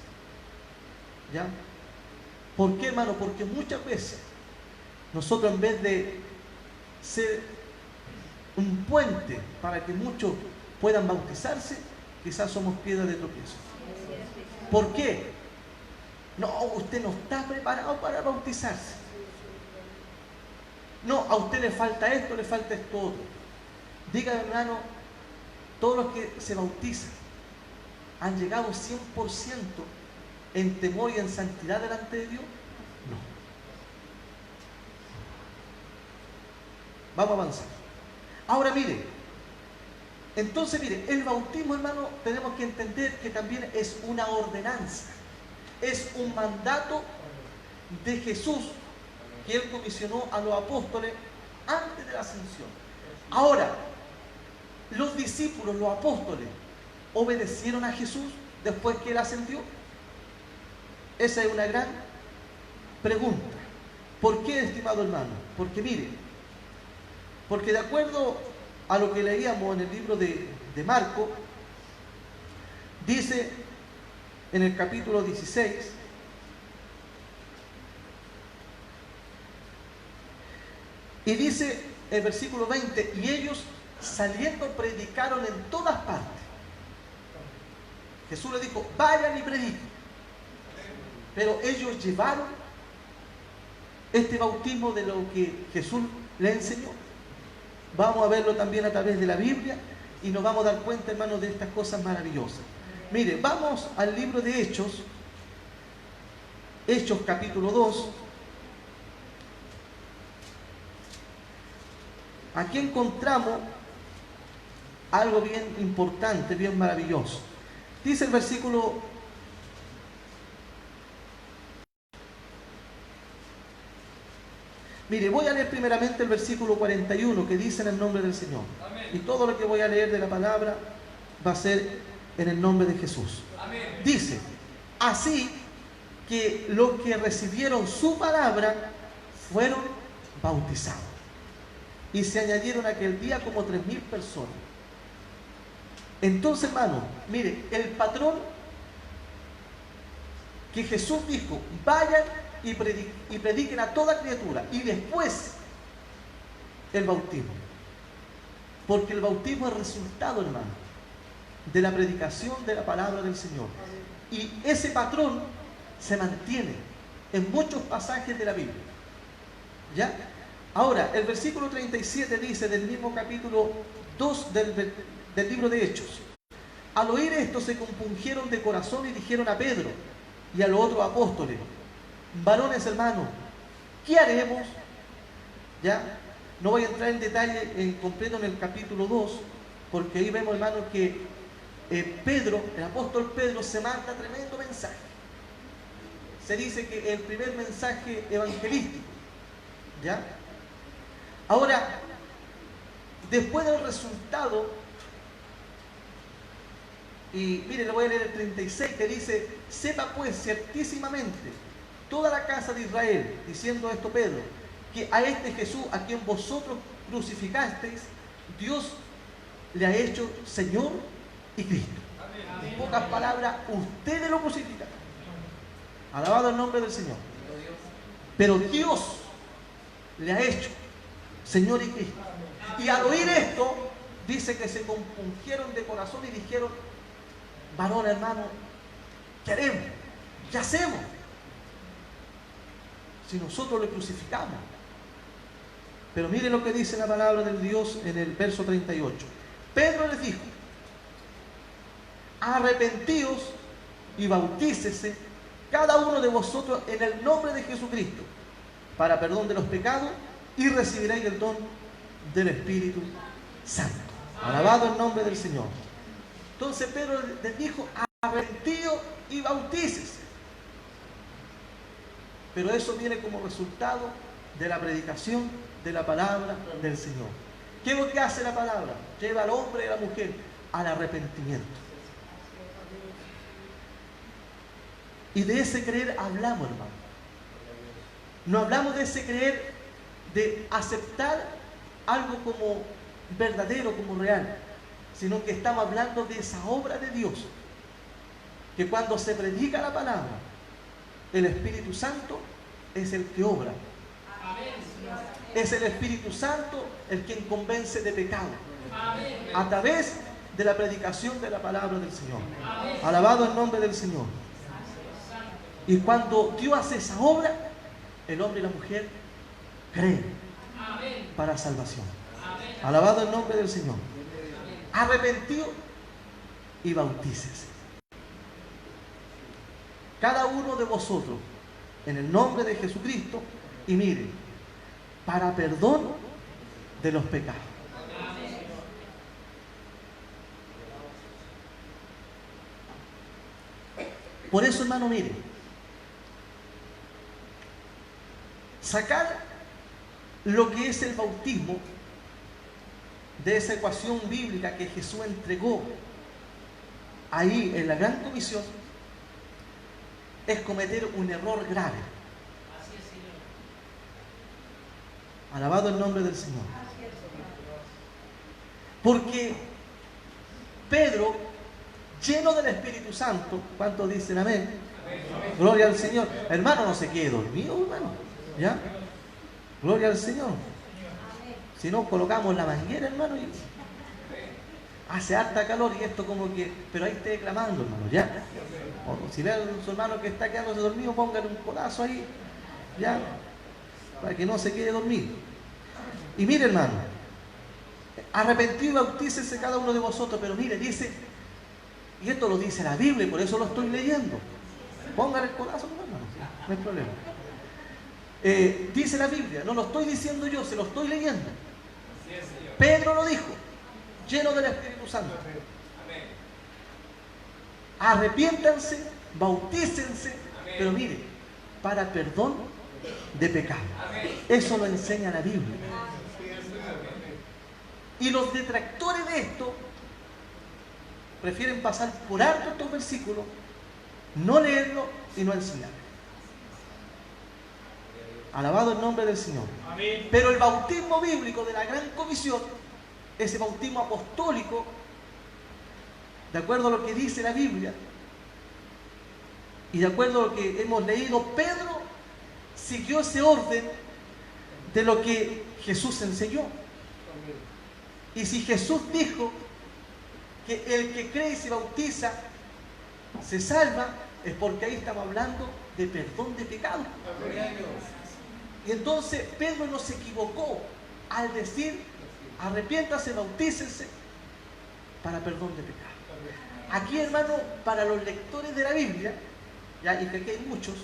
¿Ya? ¿Por qué, hermano? Porque muchas veces nosotros, en vez de ser un puente para que muchos puedan bautizarse, quizás somos piedra de tropiezo. ¿Por qué? No, usted no está preparado para bautizarse. No, a usted le falta esto, le falta esto otro. Diga, hermano, todos los que se bautizan han llegado 100% en temor y en santidad delante de Dios. No. Vamos a avanzar. Ahora mire, entonces mire, el bautismo, hermano, tenemos que entender que también es una ordenanza, es un mandato de Jesús que Él comisionó a los apóstoles antes de la ascensión. Ahora, los discípulos, los apóstoles, ¿obedecieron a Jesús después que Él ascendió? Esa es una gran pregunta. ¿Por qué, estimado hermano? Porque mire, porque de acuerdo a lo que leíamos en el libro de Marco, dice en el capítulo 16, y dice el versículo 20, y ellos saliendo predicaron en todas partes. Jesús le dijo, vayan y prediquen. Pero ellos llevaron este bautismo de lo que Jesús les enseñó. Vamos a verlo también a través de la Biblia y nos vamos a dar cuenta, hermanos, de estas cosas maravillosas. Mire, vamos al libro de Hechos, Hechos capítulo 2. Aquí encontramos algo bien importante, bien maravilloso. Dice el versículo 'Mire, voy a leer primeramente el versículo 41 que dice en el nombre del Señor. Amén. Y todo lo que voy a leer de la palabra va a ser en el nombre de Jesús. Amén. Dice, así que los que recibieron su palabra fueron bautizados. Y se añadieron aquel día como 3.000 personas. Entonces, hermano, mire, el patrón que Jesús dijo, vayan y prediquen a toda criatura, y después el bautismo. Porque el bautismo es resultado, hermano, de la predicación de la palabra del Señor. Y ese patrón se mantiene en muchos pasajes de la Biblia. ¿Ya? Ahora, el versículo 37 dice del mismo capítulo 2 del libro de Hechos: al oír esto se compungieron de corazón y dijeron a Pedro y a los otros apóstoles: varones hermanos, ¿qué haremos? ¿Ya? No voy a entrar en detalle en completo en el capítulo 2, porque ahí vemos, hermanos, que Pedro, el apóstol Pedro, se manda tremendo mensaje. Se dice que el primer mensaje evangelístico. ¿Ya? Ahora, después del resultado, y mire, le voy a leer el 36, que dice: sepa pues ciertísimamente toda la casa de Israel, diciendo esto Pedro, que a este Jesús, a quien vosotros crucificasteis, Dios le ha hecho Señor y Cristo. En pocas palabras, ustedes lo crucificaron. Alabado el nombre del Señor. Pero Dios le ha hecho Señor y Cristo. Y al oír esto, dice que se compungieron de corazón y dijeron: varón hermano, queremos, ¿qué hacemos? Si nosotros le crucificamos. Pero mire lo que dice la palabra del Dios en el verso 38. Pedro les dijo: arrepentíos y bautícese cada uno de vosotros en el nombre de Jesucristo para perdón de los pecados, y recibiréis el don del Espíritu Santo. Alabado el nombre del Señor. Entonces Pedro les dijo: arrepentíos y bautícese. Pero eso viene como resultado de la predicación de la palabra del Señor. ¿Qué es lo que hace la palabra? Lleva al hombre y a la mujer al arrepentimiento. Y de ese creer hablamos, hermano. No hablamos de ese creer de aceptar algo como verdadero, como real, sino que estamos hablando de esa obra de Dios, que cuando se predica la palabra, el Espíritu Santo es el que obra. Es el Espíritu Santo el quien convence de pecado a través de la predicación de la palabra del Señor. Alabado el nombre del Señor. Y cuando Dios hace esa obra, el hombre y la mujer creen para salvación. Alabado el nombre del Señor. Arrepentido y bautícese cada uno de vosotros en el nombre de Jesucristo, y mire, para perdón de los pecados. Por eso, hermano, mire, sacar lo que es el bautismo de esa ecuación bíblica que Jesús entregó ahí en la Gran Comisión es cometer un error grave. Alabado el nombre del Señor. Porque Pedro, lleno del Espíritu Santo, ¿cuántos dicen amén? Gloria al Señor. Hermano, no se quede dormido, hermano. ¿Ya? Gloria al Señor. Si no, colocamos la manguera, hermano, y hace harta calor y esto como que... Pero ahí esté clamando, hermano, ¿ya? O si ve a su hermano que está quedándose dormido, póngale un codazo ahí, ¿ya? Para que no se quede dormido. Y mire, hermano, arrepentido y bautícese cada uno de vosotros. Pero mire, dice, y esto lo dice la Biblia, y por eso lo estoy leyendo. Póngale el codazo, hermano, no hay problema. Dice la Biblia, no lo estoy diciendo yo, se lo estoy leyendo. Pedro lo dijo, lleno del Espíritu Santo. Arrepiéntanse, bautícense, pero mire, para perdón de pecado. Eso lo enseña la Biblia. Y los detractores de esto prefieren pasar por alto estos versículos, no leerlo y no enseñar. Alabado el nombre del Señor. Amén. Pero el bautismo bíblico de la Gran Comisión, ese bautismo apostólico, de acuerdo a lo que dice la Biblia y de acuerdo a lo que hemos leído, Pedro siguió ese orden de lo que Jesús enseñó. Y si Jesús dijo que el que cree y se bautiza se salva, es porque ahí estamos hablando de perdón de pecados. Y entonces Pedro no se equivocó al decir: arrepiéntase, bautícense para perdón de pecados. Aquí, hermano, para los lectores de la Biblia, ya, y que aquí hay muchos,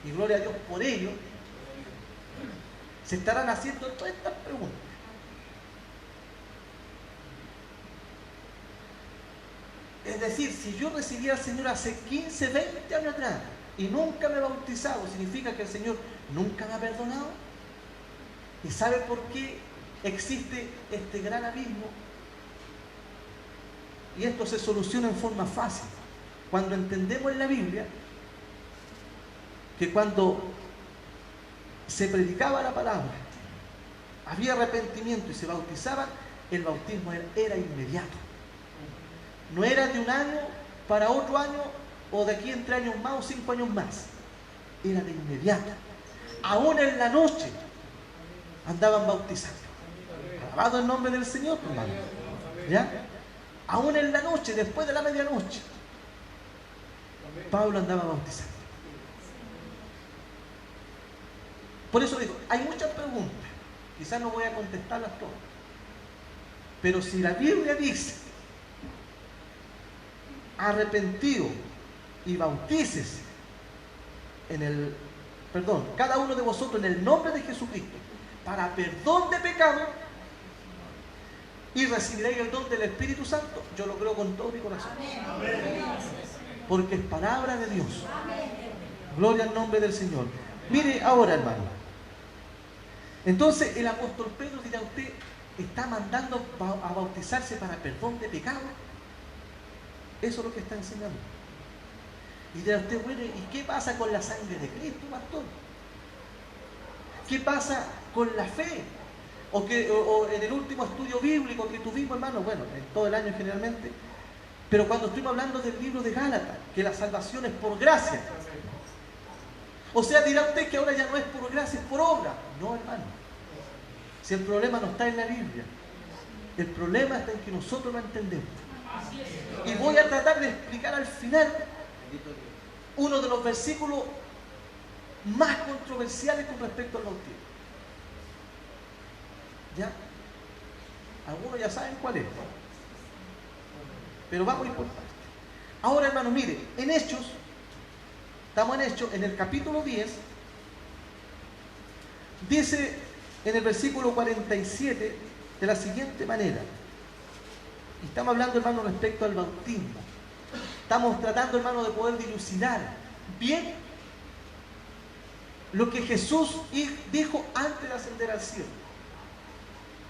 y gloria a Dios por ello, se estarán haciendo todas estas preguntas. Es decir, si yo recibí al Señor hace 15, 20 años atrás y nunca me he bautizado, ¿significa que el Señor nunca me ha perdonado? ¿Y sabe por qué existe este gran abismo? Y esto se soluciona en forma fácil. Cuando entendemos en la Biblia que cuando se predicaba la palabra, había arrepentimiento y se bautizaban, el bautismo era inmediato. No era de un año para otro año, o de aquí entre años más o 5 años más. Era de inmediato. Aún en la noche andaban bautizando. Alabado el nombre del Señor, hermano. ¿Ya? Aún en la noche, después de la medianoche, Pablo andaba bautizando. Por eso digo, hay muchas preguntas. Quizás no voy a contestarlas todas. Pero si la Biblia dice: arrepentido y bautícese cada uno de vosotros en el nombre de Jesucristo para perdón de pecado, y recibiréis el don del Espíritu Santo, yo lo creo con todo mi corazón. Porque es palabra de Dios. Gloria al nombre del Señor. Mire ahora, hermano. Entonces el apóstol Pedro, dirá usted, está mandando a bautizarse para perdón de pecado. Eso es lo que está enseñando. Y dirá usted: bueno, ¿y qué pasa con la sangre de Cristo, pastor? ¿Qué pasa con la fe? O en el último estudio bíblico que tuvimos, hermano, bueno, en todo el año generalmente, pero cuando estuvimos hablando del libro de Gálatas, que la salvación es por gracia. O sea, dirá usted que ahora ya no es por gracia, es por obra. No, hermano. Si el problema no está en la Biblia, el problema está en que nosotros no entendemos. Y voy a tratar de explicar al final uno de los versículos más controversiales con respecto al bautismo. ¿Ya? Algunos ya saben cuál es. Pero vamos a ir por partes. Ahora, hermanos, mire, en Hechos, estamos en Hechos, en el capítulo 10, dice en el versículo 47 de la siguiente manera. Y estamos hablando, hermano, respecto al bautismo. Estamos tratando, hermano, de poder dilucidar bien lo que Jesús dijo antes de ascender al cielo.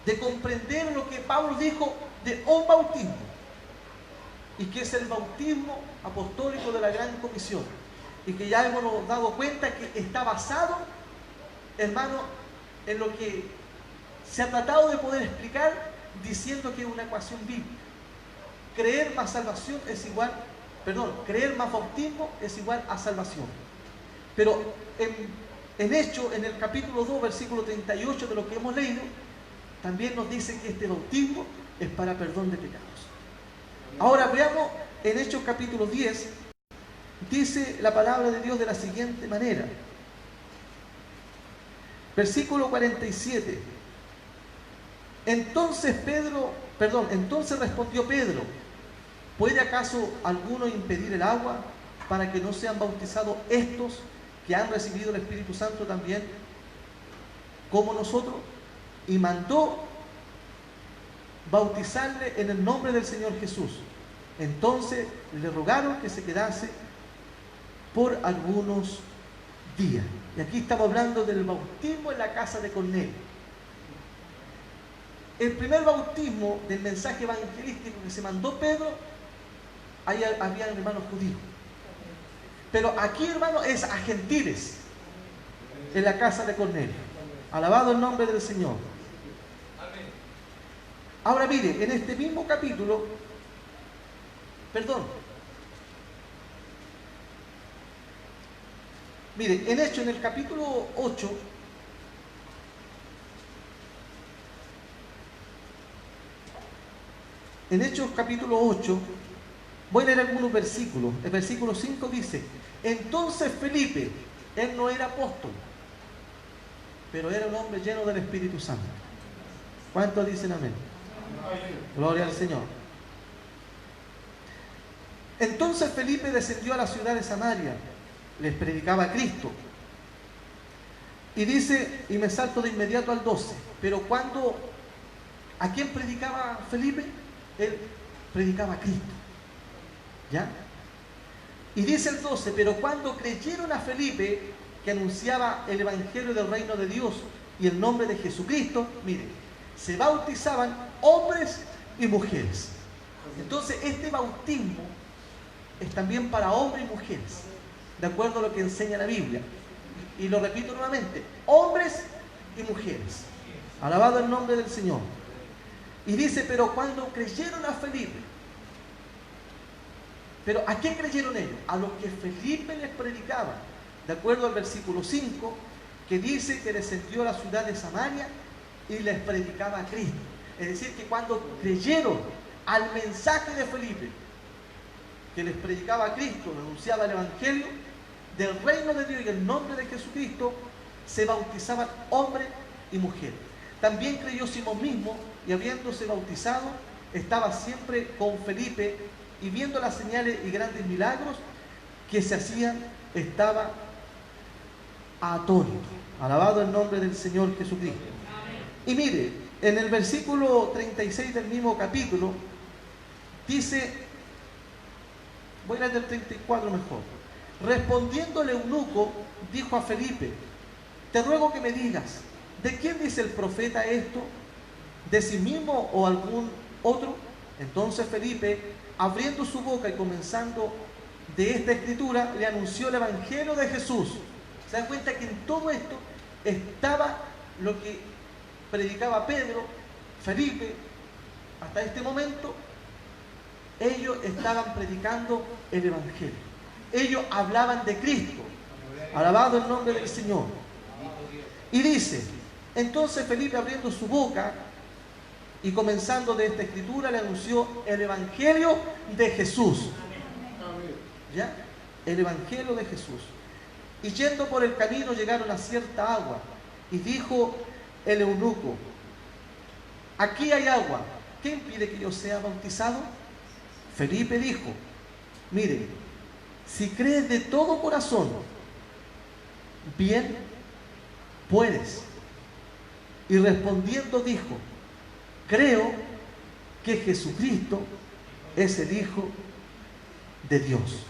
De comprender lo que Pablo dijo de un bautismo. Y que es el bautismo apostólico de la Gran Comisión. Y que ya hemos dado cuenta que está basado, hermano, en lo que se ha tratado de poder explicar diciendo que es una ecuación bíblica. Creer más salvación es igual, creer más bautismo es igual a salvación. Pero en Hechos, en el capítulo 2, versículo 38 de lo que hemos leído, también nos dice que este bautismo es para perdón de pecados. Ahora veamos en Hechos capítulo 10, dice la palabra de Dios de la siguiente manera. Versículo 47. Entonces respondió Pedro: ¿puede acaso alguno impedir el agua para que no sean bautizados estos que han recibido el Espíritu Santo también como nosotros? Y mandó bautizarle en el nombre del Señor Jesús. Entonces le rogaron que se quedase por algunos días. Y aquí estamos hablando del bautismo en la casa de Cornelio. El primer bautismo del mensaje evangelístico que se mandó Pedro, ahí había hermanos judíos. Pero aquí, hermano, es a gentiles en la casa de Cornelio. Alabado el nombre del Señor. Ahora mire, en este mismo capítulo, mire, en Hechos, en el capítulo 8, en Hechos capítulo 8, voy a leer algunos versículos. El versículo 5 dice: entonces Felipe, él no era apóstol, pero era un hombre lleno del Espíritu Santo. ¿Cuántos dicen amén? Gloria al Señor. Entonces Felipe descendió a la ciudad de Samaria, les predicaba a Cristo. Y dice, y me salto de inmediato al 12, pero ¿a quién predicaba Felipe? Él predicaba a Cristo. ¿Ya? Y dice el 12, pero cuando creyeron a Felipe, que anunciaba el Evangelio del reino de Dios y el nombre de Jesucristo, miren, se bautizaban hombres y mujeres. Entonces este bautismo es también para hombres y mujeres, de acuerdo a lo que enseña la Biblia. Y lo repito nuevamente, hombres y mujeres. Alabado el nombre del Señor. Y dice, pero cuando creyeron a Felipe, ¿pero a qué creyeron ellos? A lo que Felipe les predicaba, de acuerdo al versículo 5, que dice que descendió a la ciudad de Samaria y les predicaba a Cristo. Es decir, que cuando creyeron al mensaje de Felipe, que les predicaba a Cristo, anunciaba el Evangelio del reino de Dios y el nombre de Jesucristo, se bautizaban hombres y mujeres. También creyó Simón mismo, y habiéndose bautizado, estaba siempre con Felipe, y viendo las señales y grandes milagros que se hacían, estaba atónito. Alabado el nombre del Señor Jesucristo. Y mire, en el versículo 36 del mismo capítulo, dice, voy a leer del 34 mejor. Respondiendo el eunuco, dijo a Felipe: te ruego que me digas, ¿de quién dice el profeta esto? ¿De sí mismo o algún otro? Entonces Felipe, abriendo su boca y comenzando de esta escritura, le anunció el Evangelio de Jesús. ¿Se dan cuenta que en todo esto estaba lo que predicaba Pedro, Felipe? Hasta este momento ellos estaban predicando el Evangelio. Ellos hablaban de Cristo. Alabado el nombre del Señor. Y dice, entonces Felipe, abriendo su boca y comenzando de esta escritura, le anunció el Evangelio de Jesús. ¿Ya? El Evangelio de Jesús. Y yendo por el camino llegaron a cierta agua, y dijo el eunuco: aquí hay agua, ¿qué impide que yo sea bautizado? Felipe dijo: mire, si crees de todo corazón, bien puedes. Y respondiendo dijo: creo que Jesucristo es el Hijo de Dios.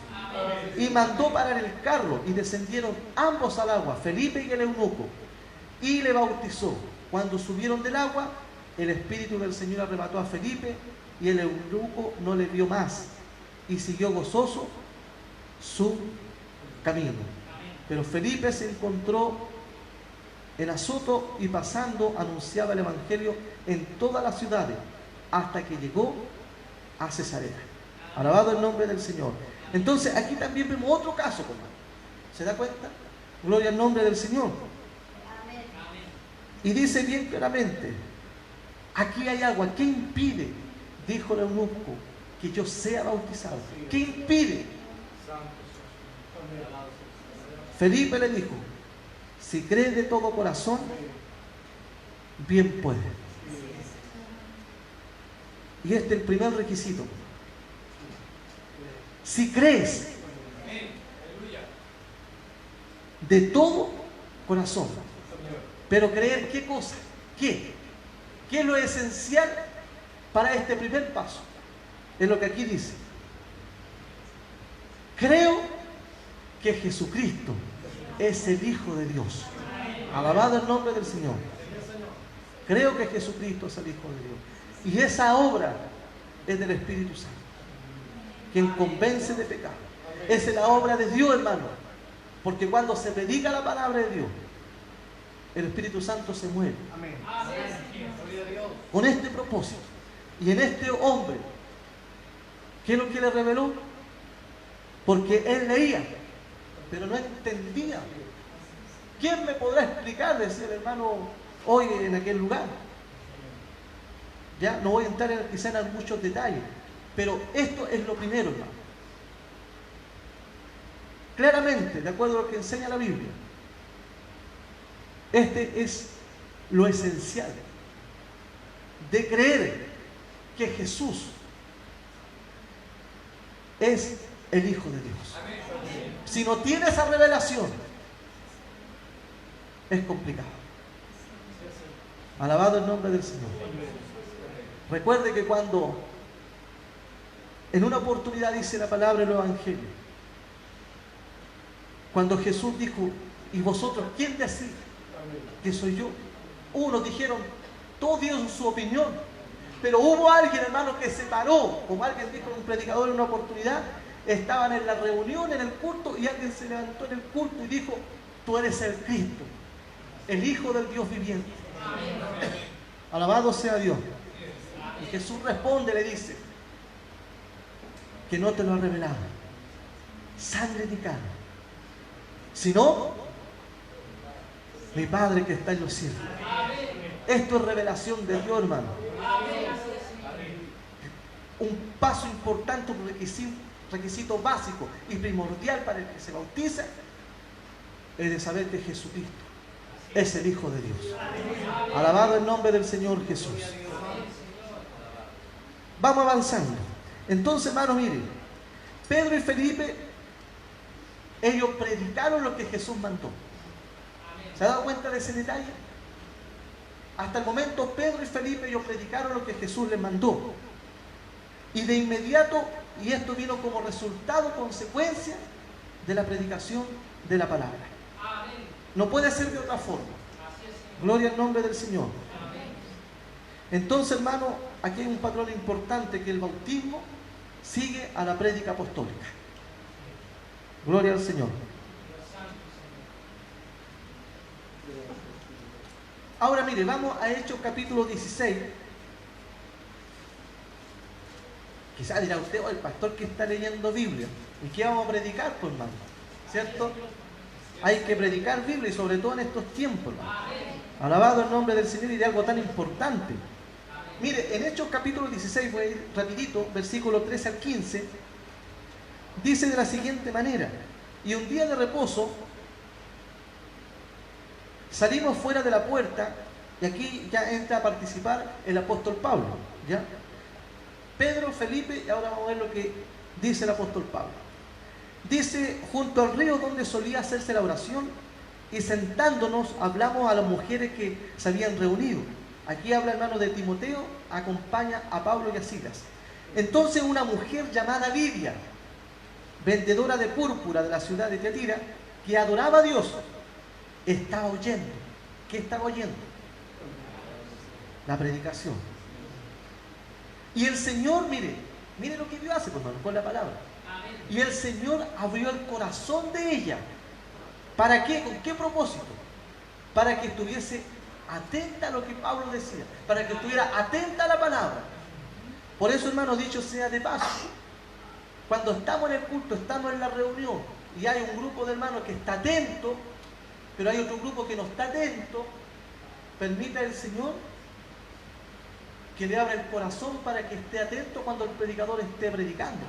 Y mandó parar el carro, y descendieron ambos al agua, Felipe y el eunuco, y le bautizó. Cuando subieron del agua, el Espíritu del Señor arrebató a Felipe, y el eunuco no le vio más, y siguió gozoso su camino. Pero Felipe se encontró en Azoto, y pasando anunciaba el Evangelio en todas las ciudades, hasta que llegó a Cesarea. Alabado el nombre del Señor. Entonces aquí también vemos otro caso, hermano. ¿Se da cuenta? Gloria al nombre del Señor. Y dice bien claramente: aquí hay agua, ¿qué impide? Dijo el eunuco, que yo sea bautizado. ¿Qué impide? Felipe le dijo: si crees de todo corazón, bien puede. Y este es el primer requisito. Si crees de todo corazón. Pero creer, ¿qué cosa? ¿Qué? ¿Qué es lo esencial para este primer paso? Es lo que aquí dice: creo que Jesucristo es el Hijo de Dios. Alabado el nombre del Señor. Creo que Jesucristo es el Hijo de Dios. Y esa obra es del Espíritu Santo, quien convence de pecado. Esa es la obra de Dios, hermano. Porque cuando se predica la palabra de Dios, el Espíritu Santo se mueve. Con este propósito. Y en este hombre, ¿qué es lo que le reveló? Porque él leía, pero no entendía. ¿Quién me podrá explicar? Decía el hermano hoy en aquel lugar. Ya no voy a entrar quizá en muchos detalles, pero esto es lo primero, hermano. Claramente, de acuerdo a lo que enseña la Biblia, este es lo esencial de creer que Jesús es el Hijo de Dios. Si no tiene esa revelación, es complicado. Alabado el nombre del Señor. Recuerde que cuando en una oportunidad dice la palabra en el Evangelio, cuando Jesús dijo, ¿y vosotros quién decís que soy yo? Unos dijeron, todos dieron su opinión, pero hubo alguien, hermano, que se paró, como alguien dijo un predicador en una oportunidad, estaban en la reunión, en el culto, y alguien se levantó en el culto y dijo, tú eres el Cristo, el Hijo del Dios viviente. Alabado sea Dios. Y Jesús responde, le dice, que no te lo ha revelado sangre ni carne, sino mi Padre que está en los cielos. Esto es revelación de Dios, hermano. Un paso importante, un requisito básico y primordial para el que se bautiza es de saber que Jesucristo es el Hijo de Dios. Alabado el nombre del Señor Jesús. Vamos avanzando. Entonces, hermano, miren, Pedro y Felipe, ellos predicaron lo que Jesús mandó. ¿Se ha dado cuenta de ese detalle? Hasta el momento Pedro y Felipe, ellos predicaron lo que Jesús les mandó. Y de inmediato, y esto vino como resultado, consecuencia de la predicación de la palabra. No puede ser de otra forma. Gloria al nombre del Señor. Entonces, hermano, aquí hay un patrón importante, que el bautismo sigue a la prédica apostólica. Gloria al Señor. Ahora mire, vamos a Hechos capítulo 16. Quizás dirá usted, el pastor que está leyendo Biblia, ¿y qué vamos a predicar, pues, hermano? ¿Cierto? Hay que predicar Biblia, y sobre todo en estos tiempos, hermano. Alabado el nombre del Señor, y de algo tan importante. Mire, en Hechos capítulo 16, voy a ir rapidito, versículo 13 al 15, dice de la siguiente manera: y un día de reposo salimos fuera de la puerta, y aquí ya entra a participar el apóstol Pablo, ¿ya? Pedro, Felipe, y ahora vamos a ver lo que dice el apóstol Pablo. Dice, junto al río donde solía hacerse la oración, y sentándonos hablamos a las mujeres que se habían reunido. Aquí habla, hermano, de Timoteo, acompaña a Pablo y a Silas. Entonces una mujer llamada Lidia, vendedora de púrpura de la ciudad de Tiatira, que adoraba a Dios, estaba oyendo. ¿Qué estaba oyendo? La predicación. Y el Señor, mire lo que Dios hace, pues, hermano, con la palabra. Y el Señor abrió el corazón de ella. ¿Para qué? ¿Con qué propósito? Para que estuviese atenta a lo que Pablo decía, para que estuviera atenta a la palabra. Por eso, hermano, dicho sea de paso, cuando estamos en el culto, estamos en la reunión, y hay un grupo de hermanos que está atento, pero hay otro grupo que no está atento, permita el Señor que le abra el corazón para que esté atento cuando el predicador esté predicando.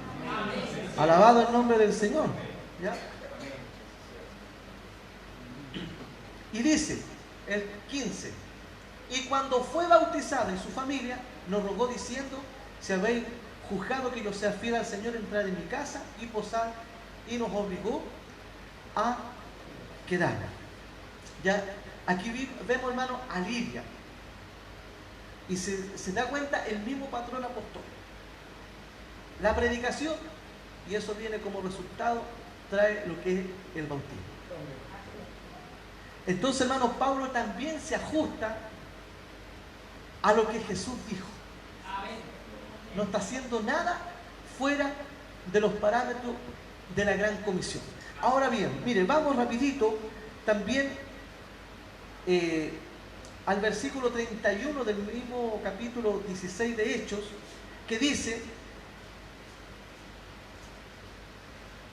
Alabado el nombre del Señor, ¿ya? Y dice el 15, y cuando fue bautizada en su familia, nos rogó diciendo, si habéis juzgado que yo sea fiel al Señor, entrar en mi casa y posar, y nos obligó a quedar. Ya, aquí vemos, hermano, a Lidia, y se da cuenta el mismo patrón apostólico. La predicación, y eso viene como resultado, trae lo que es el bautismo. Entonces, hermano, Pablo también se ajusta a lo que Jesús dijo. No está haciendo nada fuera de los parámetros de la gran comisión. Ahora bien, mire, vamos rapidito también al versículo 31 del mismo capítulo 16 de Hechos, que dice,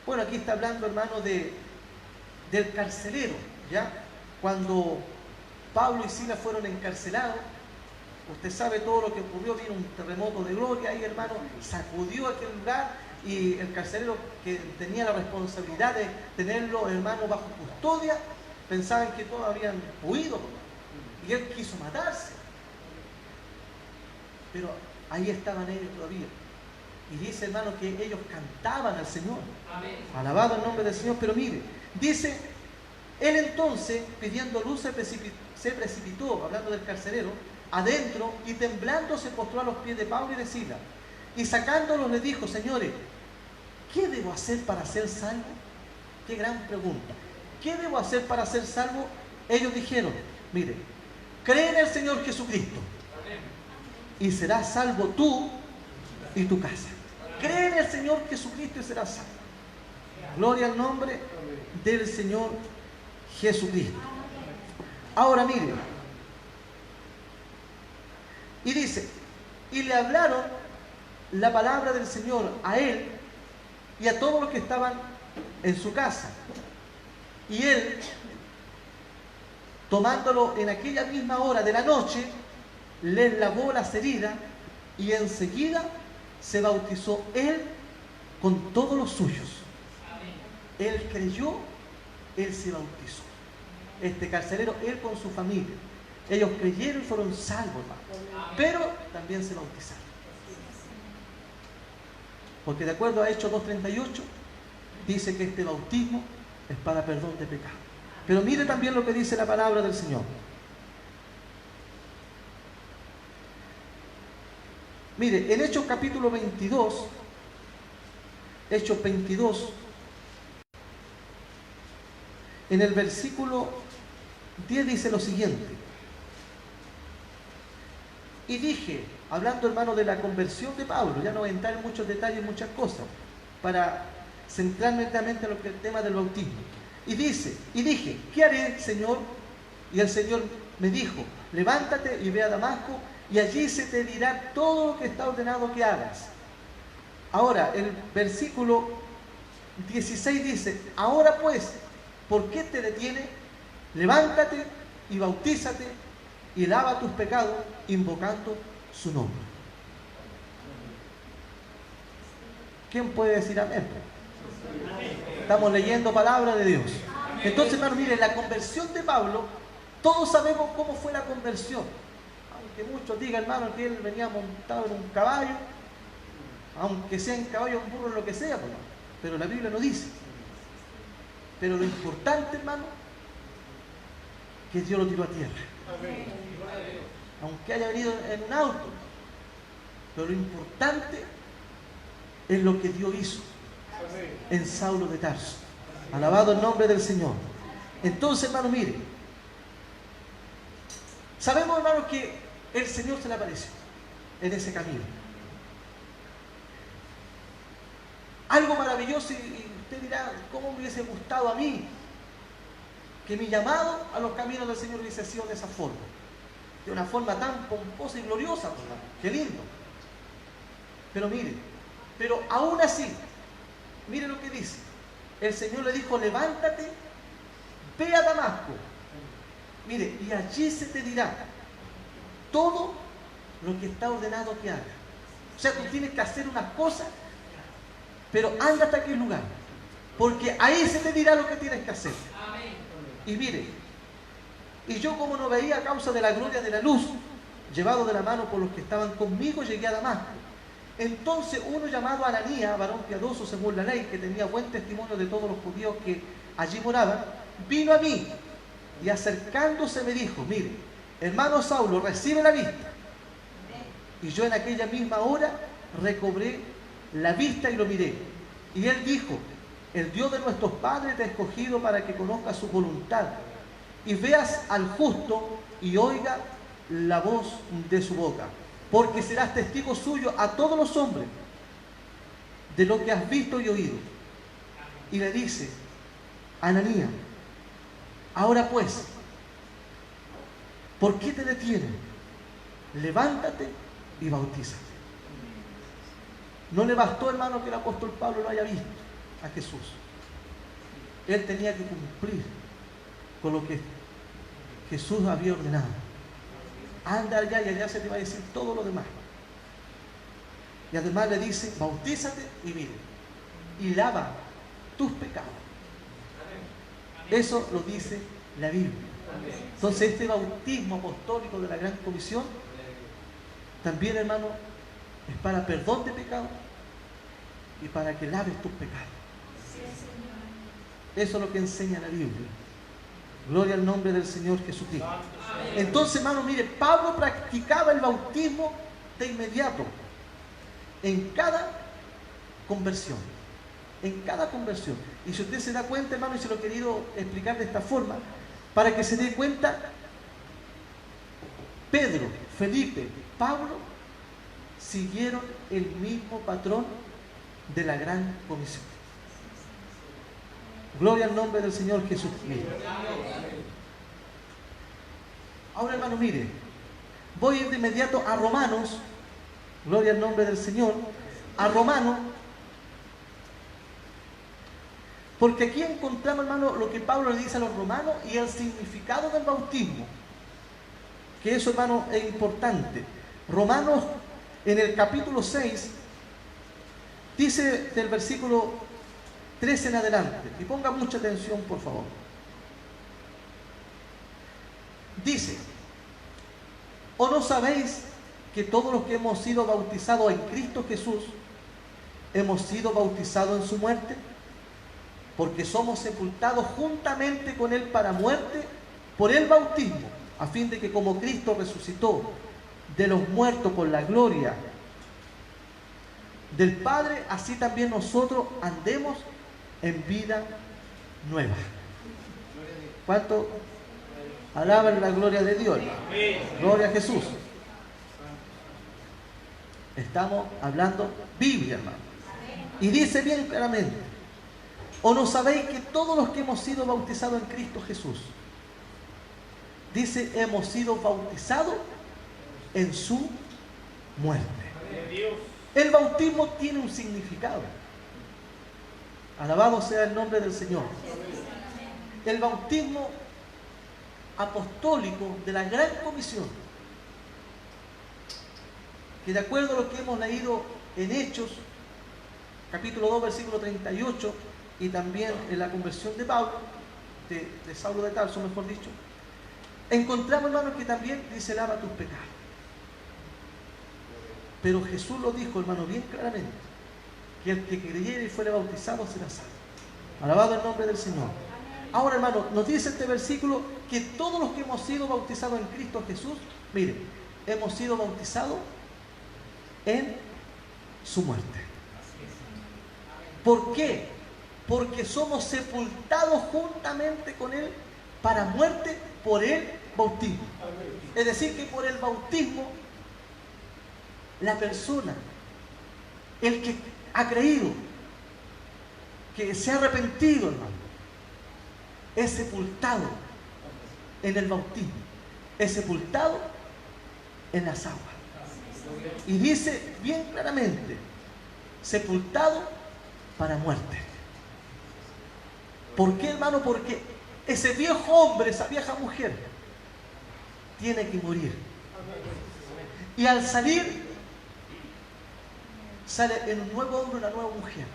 bueno, aquí está hablando, hermano, del carcelero, ¿ya? Cuando Pablo y Silas fueron encarcelados, Usted sabe todo lo que ocurrió, vino un terremoto de gloria ahí, hermano, sacudió aquel lugar y el carcelero que tenía la responsabilidad de tenerlo, hermano, bajo custodia, pensaban que todos habían huido y él quiso matarse. Pero ahí estaban ellos todavía. Y dice, hermano, que ellos cantaban al Señor. Amén. Alabado el nombre del Señor. Pero mire, dice, él entonces, pidiendo luz, se precipitó, hablando del carcelero, adentro, y temblando se postró a los pies de Pablo y de Silas. Y sacándolos le dijo, señores, ¿qué debo hacer para ser salvo? Qué gran pregunta. ¿Qué debo hacer para ser salvo? Ellos dijeron, mire, cree en el Señor Jesucristo y serás salvo tú y tu casa. Cree en el Señor Jesucristo y serás salvo. Gloria al nombre del Señor Jesucristo. Ahora mire, y dice, y le hablaron la palabra del Señor a él y a todos los que estaban en su casa. Y él, tomándolo en aquella misma hora de la noche, les lavó las heridas y enseguida se bautizó él con todos los suyos. Él creyó, él se bautizó. Este carcelero, él con su familia. Ellos creyeron y fueron salvos, hermano. Pero también se bautizaron. Porque de acuerdo a Hechos 2:38, dice que este bautismo es para perdón de pecado. Pero mire también lo que dice la palabra del Señor. Mire, en Hechos capítulo 22, Hechos 22, en el versículo 10 dice lo siguiente. Y dije, hablando hermano de la conversión de Pablo, ya no voy a entrar en muchos detalles, muchas cosas, para centrarme netamente en lo que es el tema del bautismo. Y dije, ¿qué haré, Señor? Y el Señor me dijo, levántate y ve a Damasco, y allí se te dirá todo lo que está ordenado que hagas. Ahora, el versículo 16 dice, ahora pues, ¿por qué te detiene? Levántate y bautízate y lava tus pecados invocando su nombre. ¿Quién puede decir amén? Estamos leyendo palabra de Dios. Entonces, hermano, miren, la conversión de Pablo, todos sabemos cómo fue la conversión. Aunque muchos digan, hermano, que él venía montado en un caballo, aunque sea en caballo, un burro, lo que sea, pues, pero la Biblia no dice. Pero lo importante, hermano, que Dios lo tiró a tierra. Aunque haya venido en un auto, pero lo importante es lo que Dios hizo en Saulo de Tarso. Alabado el nombre del Señor. Entonces, hermano, mire, sabemos, hermano, que el Señor se le apareció en ese camino. Algo maravilloso, y usted dirá, ¿cómo me hubiese gustado a mí que mi llamado a los caminos del Señor hubiese sido de esa forma? De una forma tan pomposa y gloriosa, ¿verdad? Qué lindo. Pero mire, pero aún así, mire lo que dice. El Señor le dijo, levántate, ve a Damasco. Mire, y allí se te dirá todo lo que está ordenado que hagas. O sea, tú tienes que hacer unas cosas, pero anda hasta aquel lugar, porque ahí se te dirá lo que tienes que hacer. Y mire, y yo, como no veía a causa de la gloria de la luz, llevado de la mano por los que estaban conmigo, llegué a Damasco. Entonces uno llamado Ananías, varón piadoso según la ley, que tenía buen testimonio de todos los judíos que allí moraban, vino a mí y acercándose me dijo, mire, hermano Saulo, recibe la vista. Y yo en aquella misma hora recobré la vista y lo miré. Y él dijo, el Dios de nuestros padres te ha escogido para que conozcas su voluntad y veas al justo y oiga la voz de su boca, porque serás testigo suyo a todos los hombres de lo que has visto y oído. Y le dice, Ananías, ahora pues, ¿por qué te detienes? Levántate y bautízate. No le bastó, hermano, que el apóstol Pablo lo haya visto a Jesús. Él tenía que cumplir con lo que Jesús había ordenado. anda allá y allá se te va a decir todo lo demás. Y además le dice, bautízate y mire, y lava tus pecados. Eso lo dice la Biblia. Entonces este bautismo apostólico de la Gran Comisión también, hermano, es para perdón de pecados y para que laves tus pecados. Eso es lo que enseña la Biblia. Gloria al nombre del Señor Jesucristo. Entonces, hermano, mire, Pablo practicaba el bautismo de inmediato en cada conversión. En cada conversión. Y si usted se da cuenta, hermano, y se lo he querido explicar de esta forma, para que se dé cuenta, Pedro, Felipe, Pablo siguieron el mismo patrón de la Gran Comisión. Gloria al nombre del Señor Jesucristo. Ahora, hermano, mire, voy a ir de inmediato a Romanos. Gloria al nombre del Señor. A Romanos. Porque aquí encontramos, hermano, lo que Pablo le dice a los romanos y el significado del bautismo. Que eso, hermano, es importante. Romanos, en el capítulo 6, dice del versículo 13 en adelante. Y ponga mucha atención, por favor. Dice, ¿o no sabéis que todos los que hemos sido bautizados en Cristo Jesús, hemos sido bautizados en su muerte? Porque somos sepultados juntamente con Él para muerte por el bautismo, a fin de que como Cristo resucitó de los muertos por la gloria del Padre, así también nosotros andemos en vida nueva. ¿Cuánto alaban la gloria de Dios? Gloria a Jesús. Estamos hablando Biblia, hermano. Y dice bien claramente, ¿o no sabéis que todos los que hemos sido bautizados en Cristo Jesús, dice, hemos sido bautizados en su muerte? El bautismo tiene un significado. Alabado sea el nombre del Señor. El bautismo apostólico de la Gran Comisión, que de acuerdo a lo que hemos leído en Hechos, capítulo 2, versículo 38, y también en la conversión de Pablo, de Saulo de Tarso, mejor dicho, encontramos, hermano, que también dice, lava tus pecados. Pero Jesús lo dijo, hermano, bien claramente, que el que creyere y fuere bautizado será salvo. Alabado el nombre del Señor. Ahora, hermano, nos dice este versículo que todos los que hemos sido bautizados en Cristo Jesús, mire, hemos sido bautizados en su muerte. ¿Por qué? Porque somos sepultados juntamente con Él para muerte por el bautismo. Es decir, que por el bautismo, la persona, el que ha creído, que se ha arrepentido, hermano, es sepultado en el bautismo, es sepultado en las aguas. Y dice bien claramente, sepultado para muerte. ¿Por qué, hermano? Porque ese viejo hombre, esa vieja mujer, tiene que morir. Y al salir, sale en un nuevo hombre, una nueva mujer.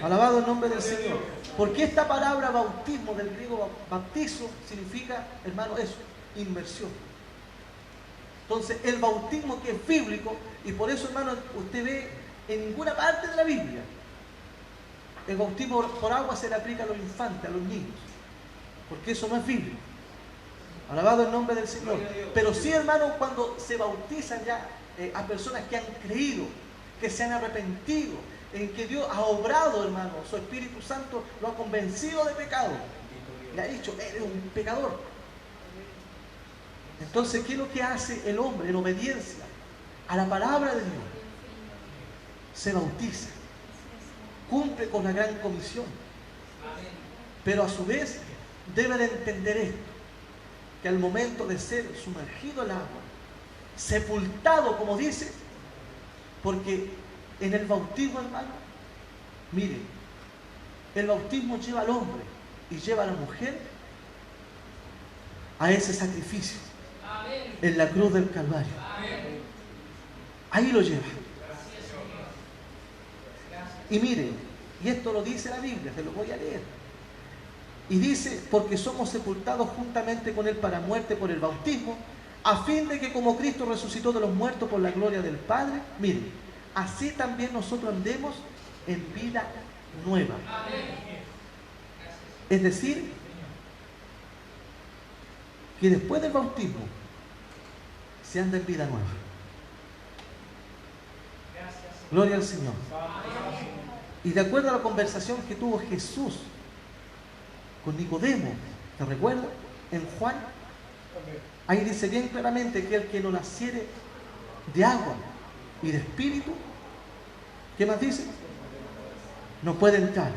Alabado el nombre del Señor. Porque esta palabra bautismo, del griego bautizo, significa, hermano, eso, inmersión. Entonces, el bautismo que es bíblico, y por eso, hermano, usted ve en ninguna parte de la Biblia, el bautismo por agua se le aplica a los infantes, a los niños, porque eso no es bíblico. Alabado el nombre del Señor. Pero sí, hermano, cuando se bautizan ya a personas que han creído, que se han arrepentido, en que Dios ha obrado, hermano, su Espíritu Santo lo ha convencido de pecado, le ha dicho, eres un pecador. Entonces, ¿qué es lo que hace el hombre en obediencia a la palabra de Dios? Se bautiza, cumple con la Gran Comisión, pero a su vez debe de entender esto, que al momento de ser sumergido al agua, sepultado, como dice, porque en el bautismo, hermano, mire, el bautismo lleva al hombre y lleva a la mujer a ese sacrificio, en la cruz del Calvario. Ahí lo lleva. Y mire, y esto lo dice la Biblia, se lo voy a leer. Y dice, porque somos sepultados juntamente con Él para muerte por el bautismo, a fin de que como Cristo resucitó de los muertos por la gloria del Padre, mire, así también nosotros andemos en vida nueva. Es decir, que después del bautismo se anda en vida nueva. Gloria al Señor. Y de acuerdo a la conversación que tuvo Jesús con Nicodemo, ¿te recuerdas? En Juan, ahí dice bien claramente que el que no naciere de agua y de espíritu, ¿qué más dice? No puede entrar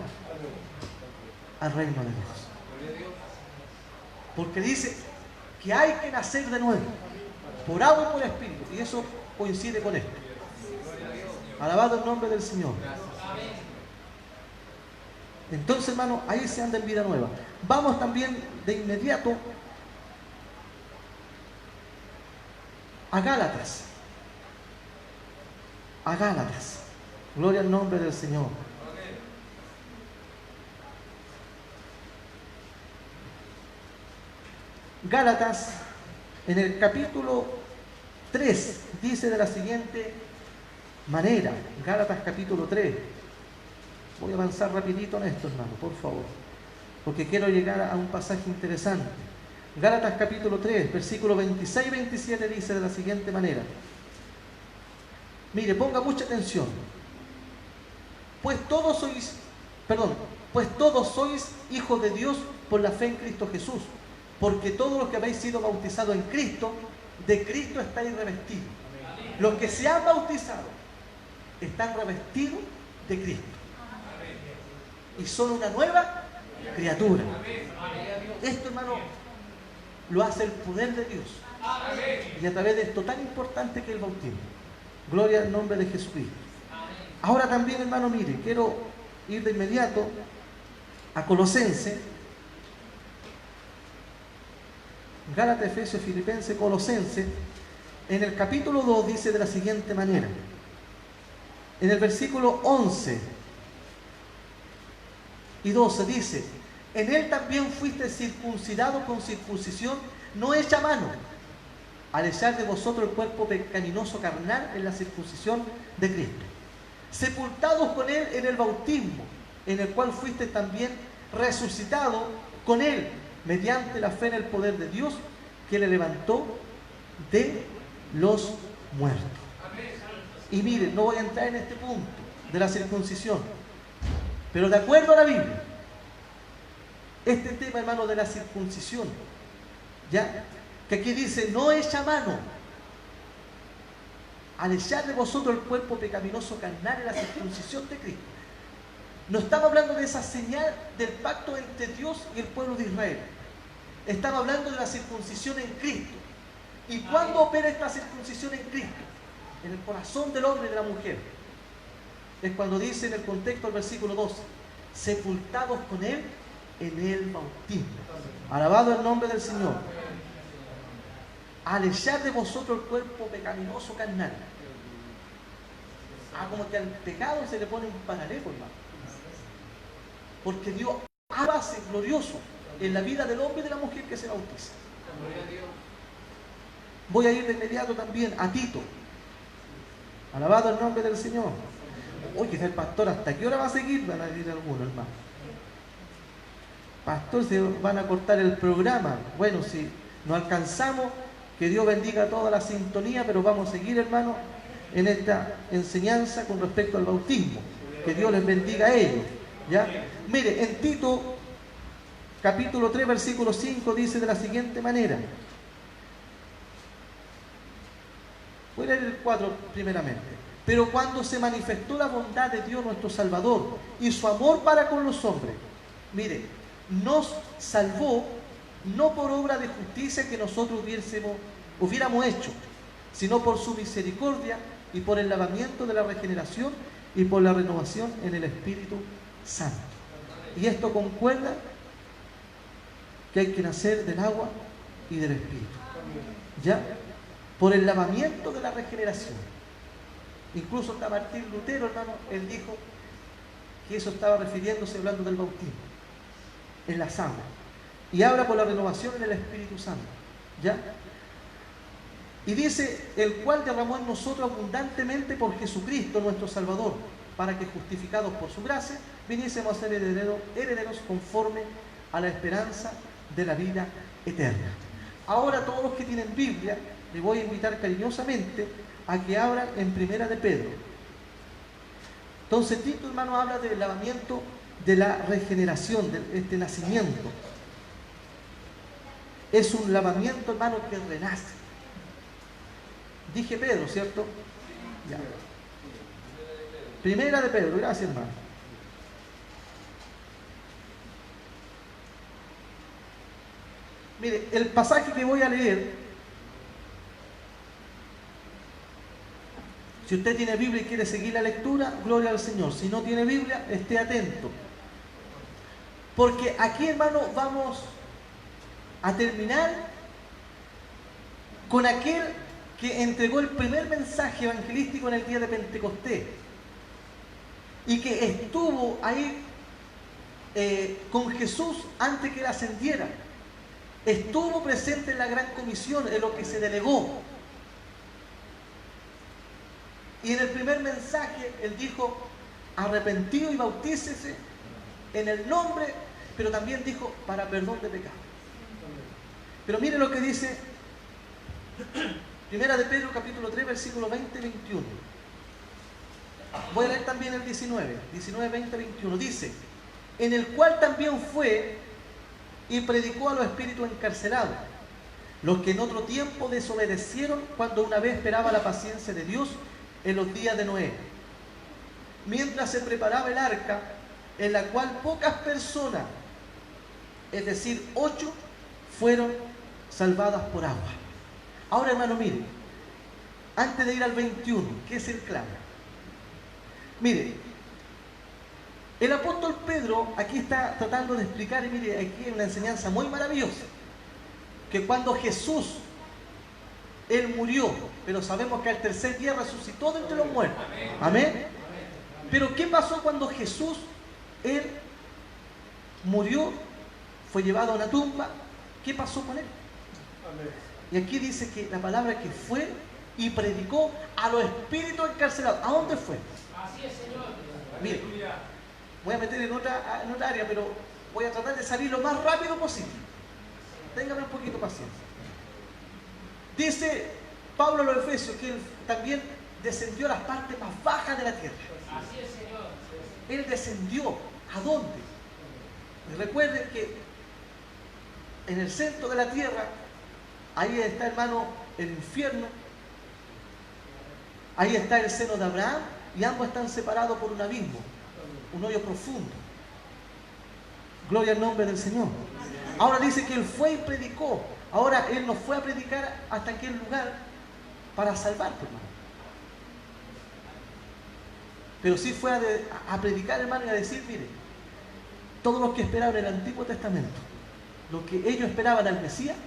al reino de Dios. Porque dice que hay que nacer de nuevo, por agua y por espíritu, y eso coincide con esto. Alabado el nombre del Señor. Entonces, hermano, ahí se anda en vida nueva. Vamos también de inmediato a Gálatas. A Gálatas. Gloria al nombre del Señor. Gálatas, en el capítulo 3, dice de la siguiente manera. Gálatas capítulo 3. Voy a avanzar rapidito en esto, hermano, por favor, porque quiero llegar a un pasaje interesante. Gálatas capítulo 3, versículos 26 y 27 dice de la siguiente manera. Mire, ponga mucha atención. Pues todos sois hijos de Dios por la fe en Cristo Jesús, porque todos los que habéis sido bautizados en Cristo, de Cristo estáis revestidos. Los que se han bautizado están revestidos de Cristo. Y son una nueva criatura. Esto, hermano, lo hace el poder de Dios. Y a través de esto tan importante que es el bautismo. Gloria al nombre de Jesucristo. Ahora también, hermano, mire, quiero ir de inmediato a Colosenses. Gálatas, Efesios, Filipenses, Colosenses. En el capítulo 2 dice de la siguiente manera. En el versículo 11 y 12 dice: en él también fuiste circuncidado con circuncisión no hecha a mano, al echar de vosotros el cuerpo pecaminoso carnal en la circuncisión de Cristo, sepultados con él en el bautismo, en el cual fuiste también resucitado con él, mediante la fe en el poder de Dios, que le levantó de los muertos. Y miren, no voy a entrar en este punto de la circuncisión, pero de acuerdo a la Biblia, este tema, hermano, de la circuncisión, ya, que aquí dice, no hecha mano, al echar de vosotros el cuerpo pecaminoso carnal en la circuncisión de Cristo. No estamos hablando de esa señal del pacto entre Dios y el pueblo de Israel. Estamos hablando de la circuncisión en Cristo. ¿Y cuándo opera esta circuncisión en Cristo? En el corazón del hombre y de la mujer. Es cuando dice en el contexto del versículo 12, sepultados con él en el bautismo. Alabado el nombre del Señor. Al echar de vosotros el cuerpo pecaminoso carnal. Como que al pecado se le pone un paralelo, hermano. Porque Dios hace glorioso en la vida del hombre y de la mujer que se bautiza. Voy a ir de inmediato también a Tito. Alabado el nombre del Señor. Oye, el pastor, ¿hasta qué hora va a seguir? Van a decir algunos, hermano. Pastor, se van a cortar el programa. Bueno, si no alcanzamos, que Dios bendiga toda la sintonía, pero vamos a seguir, hermano, en esta enseñanza con respecto al bautismo. Que Dios les bendiga a ellos. ¿Ya? Mire, en Tito, capítulo 3, versículo 5, dice de la siguiente manera. Voy a leer el 4 primeramente. Pero cuando se manifestó la bondad de Dios nuestro Salvador y su amor para con los hombres, mire, nos salvó no por obra de justicia que nosotros hubiéramos hecho, sino por su misericordia y por el lavamiento de la regeneración y por la renovación en el Espíritu Santo. Y esto concuerda que hay que nacer del agua y del Espíritu. ¿ya? Por el lavamiento de la regeneración. Incluso hasta Martín Lutero, hermano, él dijo que eso estaba refiriéndose, hablando del bautismo en la sangre, y habla por la renovación en el Espíritu Santo, ¿ya? Y dice, el cual derramó en nosotros abundantemente por Jesucristo nuestro Salvador, para que justificados por su gracia viniésemos a ser herederos conforme a la esperanza de la vida eterna. Ahora todos los que tienen Biblia, les voy a invitar cariñosamente a que abran en Primera de Pedro. Entonces Tito, hermano, habla del lavamiento de la regeneración, de este nacimiento. Es un lavamiento, hermano, que renace. Dije Pedro, ¿cierto? Ya. Primera de Pedro, gracias, hermano. Mire, el pasaje que voy a leer, si usted tiene Biblia y quiere seguir la lectura, gloria al Señor. Si no tiene Biblia, esté atento. Porque aquí, hermano, vamos a terminar con aquel que entregó el primer mensaje evangelístico en el día de Pentecostés y que estuvo ahí con Jesús antes que él ascendiera. Estuvo presente en la gran comisión, en lo que se delegó. Y en el primer mensaje él dijo: arrepentido y bautícese en el nombre, pero también dijo para perdón de pecados. Pero mire lo que dice Primera de Pedro capítulo 3 versículo 20 y 21. Voy a leer también el 19, 20, 21. Dice: en el cual también fue y predicó a los espíritus encarcelados, los que en otro tiempo desobedecieron cuando una vez esperaba la paciencia de Dios en los días de Noé, mientras se preparaba el arca, en la cual pocas personas, es decir, 8, fueron salvadas por agua. Ahora, hermano, mire, antes de ir al 21, que es el clave, mire, el apóstol Pedro aquí está tratando de explicar, y mire, aquí hay una enseñanza muy maravillosa, que cuando Jesús, Él murió, pero sabemos que al tercer día resucitó de entre los muertos. Amén. Pero ¿qué pasó cuando Jesús, Él murió, fue llevado a una tumba? ¿Qué pasó con Él? Y aquí dice que la palabra que fue y predicó a los espíritus encarcelados. ¿A dónde fue? Así es, Señor. Mire, voy a meter en otra área, pero voy a tratar de salir lo más rápido posible. Téngame un poquito de paciencia. Dice Pablo a los Efesios que él también descendió a las partes más bajas de la tierra. Así es, Señor. Él descendió. ¿A dónde? Y recuerden que en el centro de la tierra, ahí está, hermano, el infierno. Ahí está el seno de Abraham, y ambos están separados por un abismo, un hoyo profundo. Gloria al nombre del Señor. Ahora dice que Él fue y predicó. Ahora Él no fue a predicar hasta aquel lugar para salvarte, hermano. Pero sí fue a predicar, hermano, y a decir: mire, todos los que esperaban el Antiguo Testamento, los que ellos esperaban al Mesías,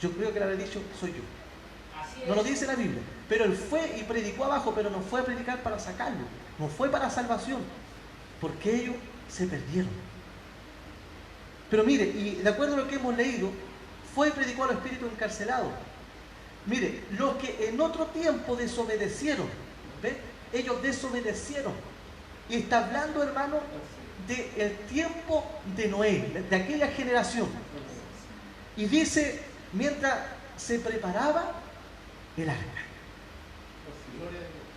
yo creo que le había dicho: soy yo. No lo dice la Biblia, pero Él fue y predicó abajo, pero no fue a predicar para sacarlo, no fue para salvación, porque ellos se perdieron. Pero mire, y de acuerdo a lo que hemos leído, fue y predicó a los espíritus encarcelados. Mire, los que en otro tiempo desobedecieron, ¿ve? Ellos desobedecieron. Y está hablando, hermano, del tiempo de Noé, de aquella generación. Y dice, mientras se preparaba el arca,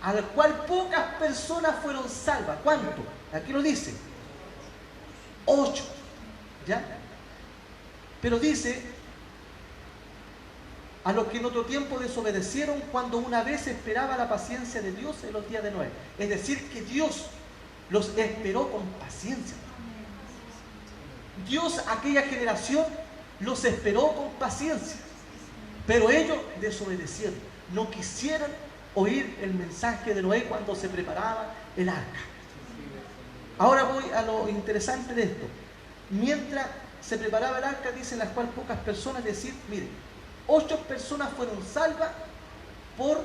al cual pocas personas fueron salvas. ¿Cuánto? Aquí lo dice: 8. ¿Ya? Pero dice: a los que en otro tiempo desobedecieron cuando una vez esperaba la paciencia de Dios en los días de Noé. Es decir, que Dios los esperó con paciencia. Dios, aquella generación, los esperó con paciencia. Pero ellos desobedecieron. No quisieron oír el mensaje de Noé cuando se preparaba el arca. Ahora voy a lo interesante de esto. Mientras se preparaba el arca, dicen las cuales pocas personas, decir, mire, 8 personas fueron salvas por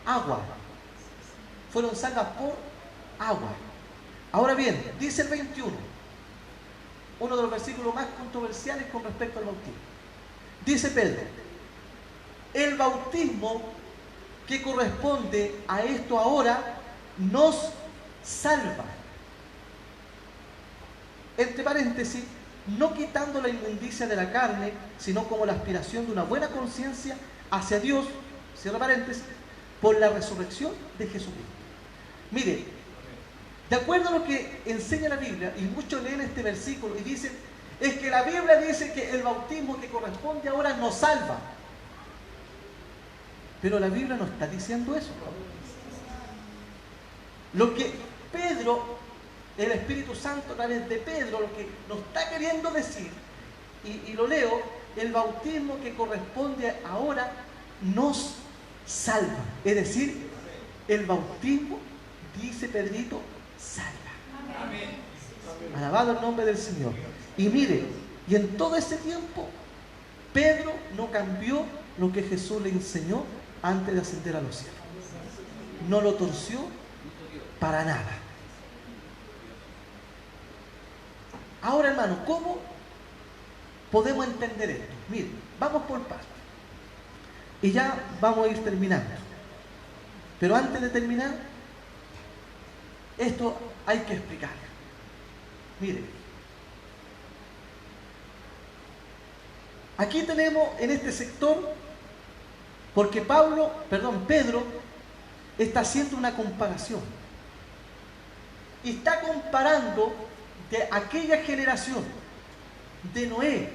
agua. Fueron salvas por agua. Ahora bien, dice el 21, uno de los versículos más controversiales con respecto al bautismo. Dice Pedro, el bautismo que corresponde a esto ahora nos salva. Entre paréntesis, no quitando la inmundicia de la carne, sino como la aspiración de una buena conciencia hacia Dios, cierra paréntesis, por la resurrección de Jesucristo. Mire, de acuerdo a lo que enseña la Biblia, y muchos leen este versículo y dicen, es que la Biblia dice que el bautismo que corresponde ahora nos salva. Pero la Biblia no está diciendo eso. Lo que Pedro, el Espíritu Santo a través de Pedro, lo que nos está queriendo decir, y lo leo, el bautismo que corresponde ahora nos salva. Es decir, el bautismo, dice Pedrito, salva. Amén. Alabado el nombre del Señor. Y mire, y en todo ese tiempo, Pedro no cambió lo que Jesús le enseñó antes de ascender a los cielos. No lo torció para nada. Ahora, hermano, ¿cómo podemos entender esto? Mire, vamos por partes. Y ya vamos a ir terminando. Pero antes de terminar, esto hay que explicarlo. Mire, aquí tenemos en este sector, porque Pedro está haciendo una comparación. Y está comparando de aquella generación de Noé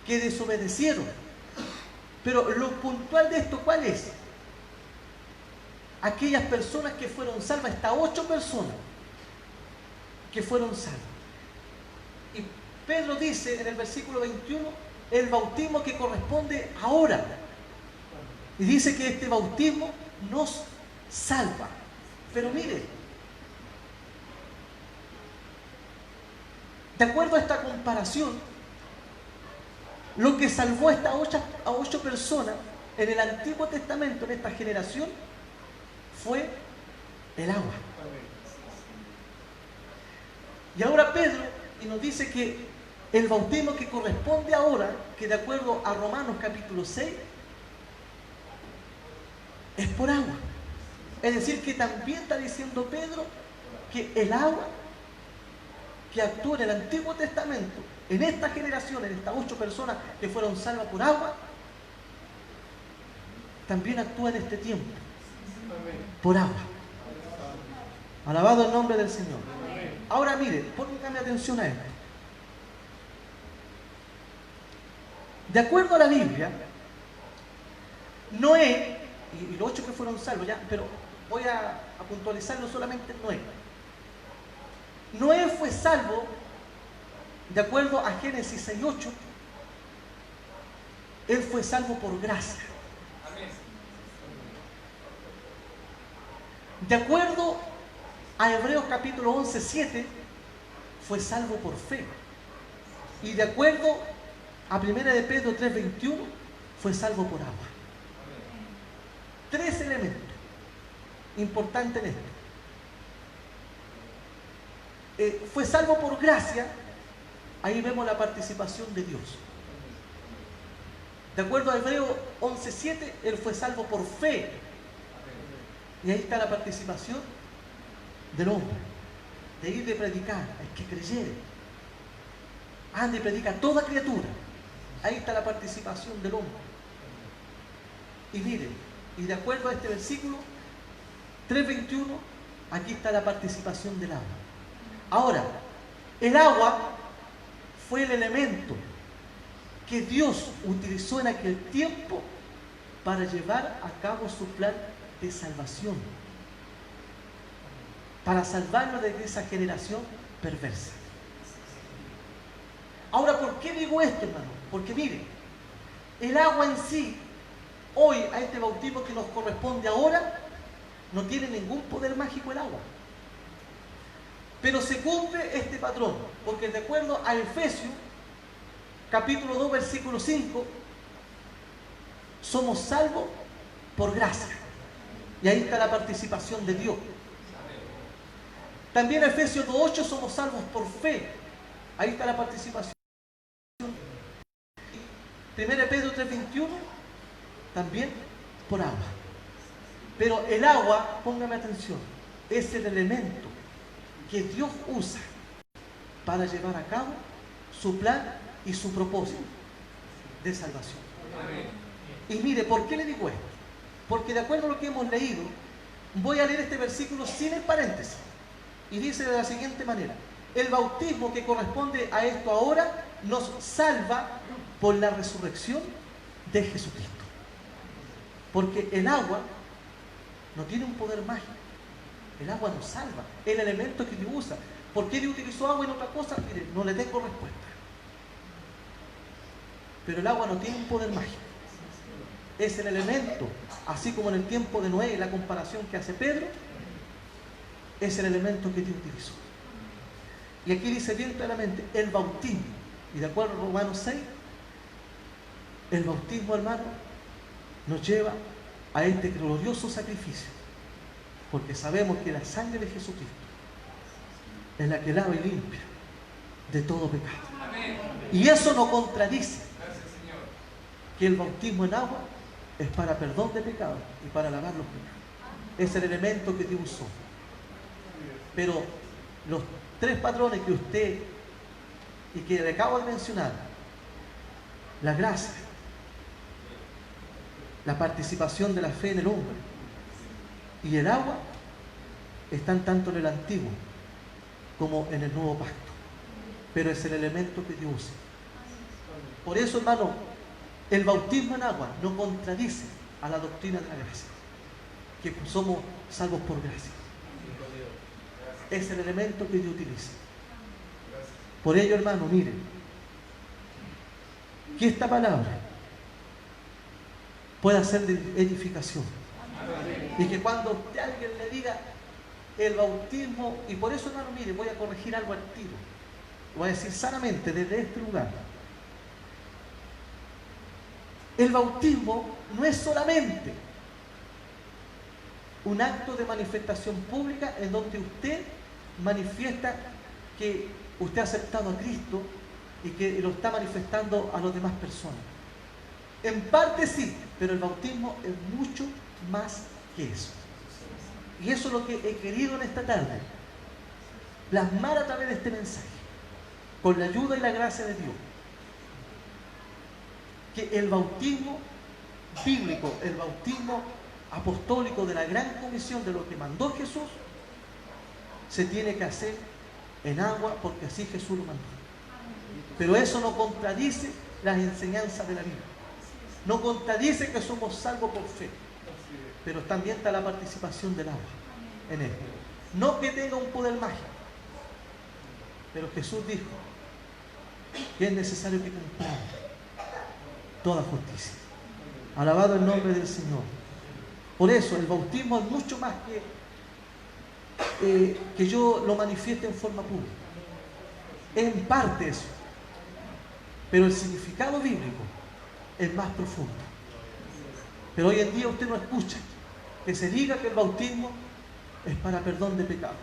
que desobedecieron. Pero lo puntual de esto, ¿cuál es? Aquellas personas que fueron salvas, estas 8 personas que fueron salvas. Y Pedro dice en el versículo 21, el bautismo que corresponde ahora. Y dice que este bautismo nos salva. Pero mire, de acuerdo a esta comparación, lo que salvó a estas 8 personas en el Antiguo Testamento, en esta generación, fue el agua. Y ahora Pedro nos dice que el bautismo que corresponde ahora, que de acuerdo a Romanos capítulo 6, es por agua. Es decir, que también está diciendo Pedro que el agua que actúa en el Antiguo Testamento, en esta generación, en estas 8 personas que fueron salvas por agua, también actúa en este tiempo por agua. Alabado el nombre del Señor. Ahora mire, pónganme atención a esto. De acuerdo a la Biblia, Noé, y los 8 que fueron salvos ya, pero voy a puntualizarlo solamente en Noé. Noé fue salvo, de acuerdo a Génesis 6:8, él fue salvo por gracia. De acuerdo a Hebreos capítulo 11:7, fue salvo por fe. Y de acuerdo a 1 de Pedro 3:21, fue salvo por agua. 3 elementos importantes en esto. Fue salvo por gracia, ahí vemos la participación de Dios. De acuerdo a Hebreos 11:7, él fue salvo por fe. Y ahí está la participación del hombre, de ir de predicar, el que creyere. Anda y predica a toda criatura. Ahí está la participación del hombre. Y miren, y de acuerdo a este versículo 3:21, aquí está la participación del agua. Ahora, el agua fue el elemento que Dios utilizó en aquel tiempo para llevar a cabo su plan de salvación, para salvarnos de esa generación perversa. Ahora, ¿por qué digo esto, hermano? Porque mire, el agua en sí, hoy a este bautismo que nos corresponde ahora, no tiene ningún poder mágico el agua. Pero se cumple este patrón, porque de acuerdo a Efesios, capítulo 2, versículo 5, somos salvos por gracia. Y ahí está la participación de Dios. También en Efesios 2:8 somos salvos por fe. Ahí está la participación. 1 Pedro 3:21 también por agua. Pero el agua, póngame atención, es el elemento que Dios usa para llevar a cabo su plan y su propósito de salvación. Y mire, ¿por qué le digo esto? Porque de acuerdo a lo que hemos leído, voy a leer este versículo sin el paréntesis. Y dice de la siguiente manera: el bautismo que corresponde a esto ahora nos salva por la resurrección de Jesucristo. Porque el agua no tiene un poder mágico. El agua nos salva. El elemento que Dios usa. ¿Por qué Dios utilizó agua en otra cosa? Mire, no le tengo respuesta. Pero el agua no tiene un poder mágico. Es el elemento, así como en el tiempo de Noé, la comparación que hace Pedro, es el elemento que Dios utilizó. Y aquí dice bien claramente, el bautismo. Y de acuerdo a Romanos 6, el bautismo, hermano, nos lleva a este glorioso sacrificio. Porque sabemos que la sangre de Jesucristo es la que lava y limpia de todo pecado. Y eso no contradice que el bautismo en agua es para perdón de pecados y para lavar los pecados. Es el elemento que Dios usó. Pero los tres patrones que usted y que le acabo de mencionar, la gracia, la participación de la fe en el hombre y el agua, están tanto en el antiguo como en el nuevo pacto. Pero es el elemento que Dios usa. Por eso, hermano, el bautismo en agua no contradice a la doctrina de la gracia, que somos salvos por gracia. Es el elemento que Dios utiliza. Por ello, hermano, miren, que esta palabra pueda ser de edificación. Y que cuando alguien le diga el bautismo, y por eso, hermano, mire, voy a corregir algo al tiro. Voy a decir sanamente desde este lugar. El bautismo no es solamente un acto de manifestación pública en donde usted manifiesta que usted ha aceptado a Cristo y que lo está manifestando a las demás personas. En parte sí, pero el bautismo es mucho más que eso. Y eso es lo que he querido en esta tarde, plasmar a través de este mensaje, con la ayuda y la gracia de Dios, que el bautismo bíblico, el bautismo apostólico de la gran comisión de lo que mandó Jesús, se tiene que hacer en agua porque así Jesús lo mandó. Pero eso no contradice las enseñanzas de la Biblia. No contradice que somos salvos por fe. Pero también está la participación del agua en él. No que tenga un poder mágico. Pero Jesús dijo que es necesario que cumplamos toda justicia. Alabado el nombre del Señor. Por eso el bautismo es mucho más que yo lo manifieste en forma pública. Es en parte eso. Pero el significado bíblico es más profundo. Pero hoy en día usted no escucha que se diga que el bautismo es para perdón de pecado.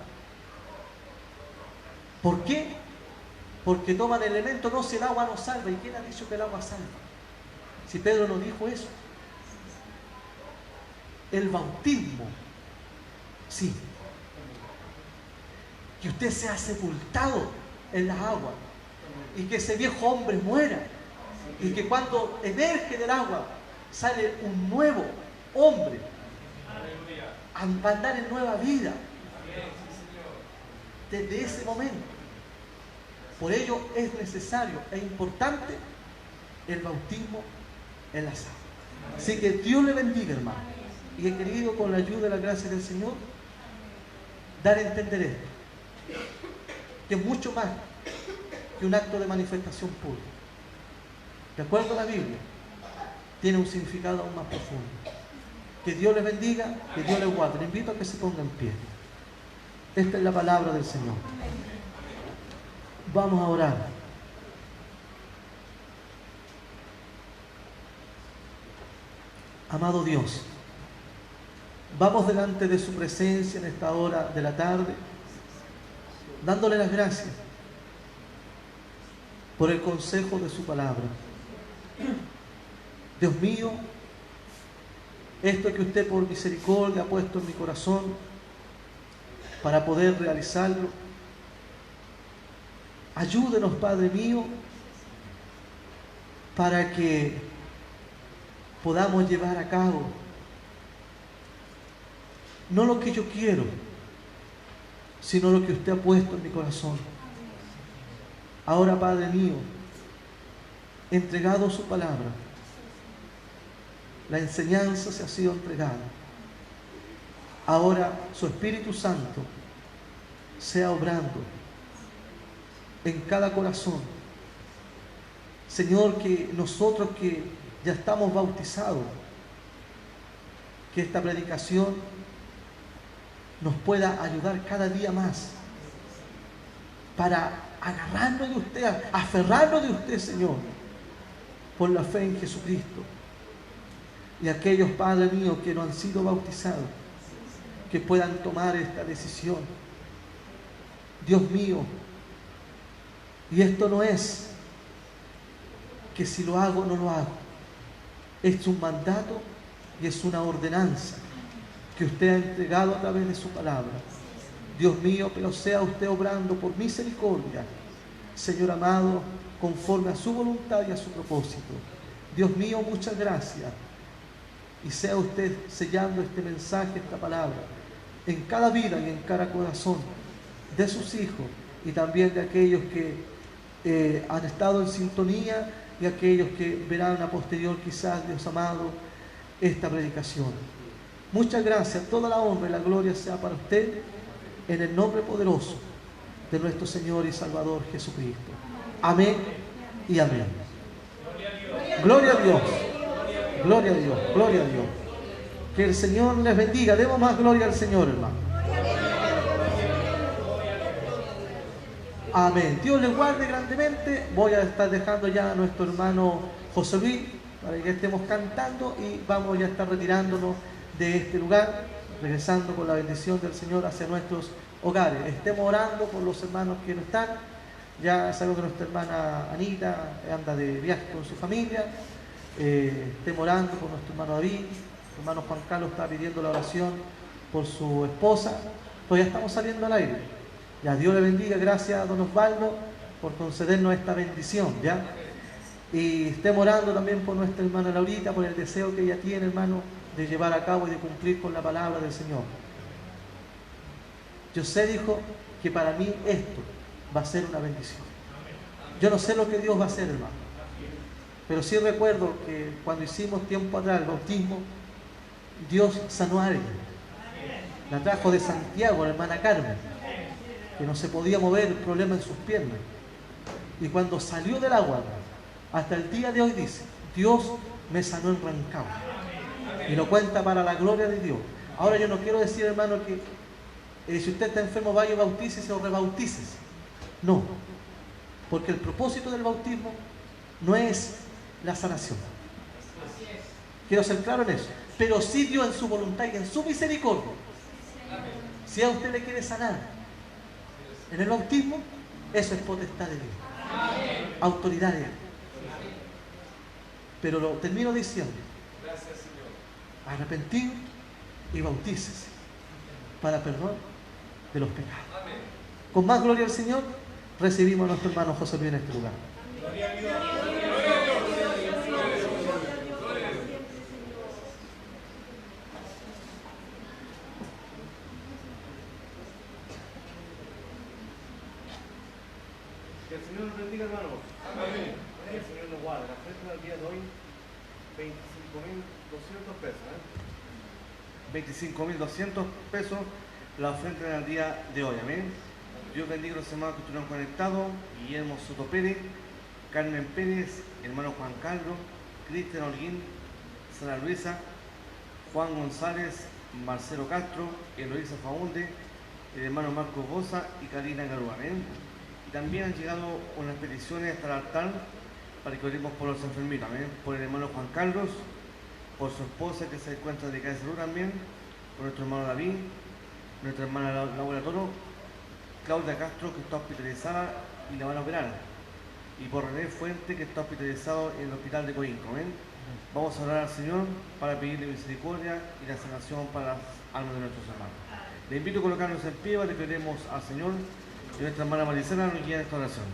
¿Por qué? Porque toman el elemento, no, si el agua no salva. ¿Y quién ha dicho que el agua salva? Si Pedro no dijo eso. El bautismo, sí. Que usted sea sepultado en las aguas y que ese viejo hombre muera y que cuando emerge del agua sale un nuevo hombre a andar en nueva vida desde ese momento. Por ello es necesario e importante el bautismo en las aguas. Así que Dios le bendiga, hermano. Y he querido, con la ayuda y la gracia del Señor, dar a entender esto, que es mucho más que un acto de manifestación pública. De acuerdo a la Biblia, tiene un significado aún más profundo. Que Dios les bendiga, que Dios les guarde. Les invito a que se pongan en pie. Esta es la palabra del Señor. Vamos a orar. Amado Dios, vamos delante de su presencia en esta hora de la tarde, dándole las gracias por el consejo de su palabra. Dios mío, esto que usted por misericordia ha puesto en mi corazón para poder realizarlo, ayúdenos, Padre mío, para que podamos llevar a cabo no lo que yo quiero, sino lo que usted ha puesto en mi corazón. Ahora, Padre mío, entregado su palabra, la enseñanza se ha sido entregada. Ahora su Espíritu Santo sea obrando en cada corazón. Señor, que nosotros que ya estamos bautizados, que esta predicación nos pueda ayudar cada día más para agarrarnos de usted, aferrarnos de usted, Señor, por la fe en Jesucristo. Y aquellos, Padre mío, que no han sido bautizados, que puedan tomar esta decisión. Dios mío, y esto no es que si lo hago o no lo hago, es un mandato y es una ordenanza que usted ha entregado a través de su palabra. Dios mío, pero sea usted obrando por misericordia, Señor amado, conforme a su voluntad y a su propósito. Dios mío, muchas gracias. Y sea usted sellando este mensaje, esta palabra, en cada vida y en cada corazón de sus hijos y también de aquellos que han estado en sintonía y aquellos que verán a posterior, quizás, Dios amado, esta predicación. Muchas gracias. Toda la honra y la gloria sea para usted, en el nombre poderoso de nuestro Señor y Salvador Jesucristo. Amén y amén. Gloria a Dios. Gloria a Dios, gloria a Dios. Que el Señor les bendiga. Demos más gloria al Señor, hermano. Amén. Dios les guarde grandemente. Voy a estar dejando ya a nuestro hermano José Luis para que estemos cantando y vamos ya a estar retirándonos de este lugar, regresando con la bendición del Señor hacia nuestros hogares. Estemos orando por los hermanos que no están. Ya sabemos que nuestra hermana Anita anda de viaje con su familia. Estemos orando por nuestro hermano David. El hermano Juan Carlos está pidiendo la oración por su esposa. Pues ya estamos saliendo al aire. Ya, Dios le bendiga. Gracias a don Osvaldo por concedernos esta bendición, ¿ya? Y estemos orando también por nuestra hermana Laurita, por el deseo que ella tiene, hermano, de llevar a cabo y de cumplir con la palabra del Señor. Yo sé, dijo, que para mí esto va a ser una bendición. Yo no sé lo que Dios va a hacer, hermano, pero sí recuerdo que cuando hicimos tiempo atrás el bautismo, Dios sanó a alguien. La trajo de Santiago, la hermana Carmen, que no se podía mover, el problema en sus piernas. Y cuando salió del agua, hasta el día de hoy dice, Dios me sanó en Rancagua. Y lo cuenta para la gloria de Dios. Ahora yo no quiero decir, hermano, que si usted está enfermo, vaya y bautícese o rebautícese. No, porque el propósito del bautismo no es la sanación. Quiero ser claro en eso. Pero sí Dios en su voluntad y en su misericordia, si a usted le quiere sanar en el bautismo, eso es potestad de Dios, autoridad de Él. Pero lo termino diciendo, arrepentido y bautícese para perdón de los pecados. Con más gloria al Señor, recibimos a nuestro hermano José Luis en este lugar. Que el Señor nos bendiga, hermanos. Amén. Que el Señor nos guarde. La oferta del día de hoy, 25.200 pesos. 25.200 pesos la ofrenda del día de hoy. Amén. Dios bendiga a los hermanos que estuvieron conectados. Guillermo Soto Pérez, Carmen Pérez, hermano Juan Carlos, Cristian Holguín, Sara Luisa, Juan González, Marcelo Castro, Eloísa Faunde, el hermano Marcos Bosa y Karina Garúa. Amén. También han llegado unas peticiones hasta el altar para que oremos por los enfermitos, ¿eh? Por el hermano Juan Carlos, por su esposa que se encuentra dedicada de salud también, por nuestro hermano David, nuestra hermana Laura Toro, Claudia Castro que está hospitalizada y la van a operar, y por René Fuente que está hospitalizado en el hospital de Coinco. ¿Ven? Vamos a orar al Señor para pedirle misericordia y la sanación para las almas de nuestros hermanos. Le invito a colocarnos en pie, le pedimos al Señor y nuestra hermana Maricela nos guía en esta oración.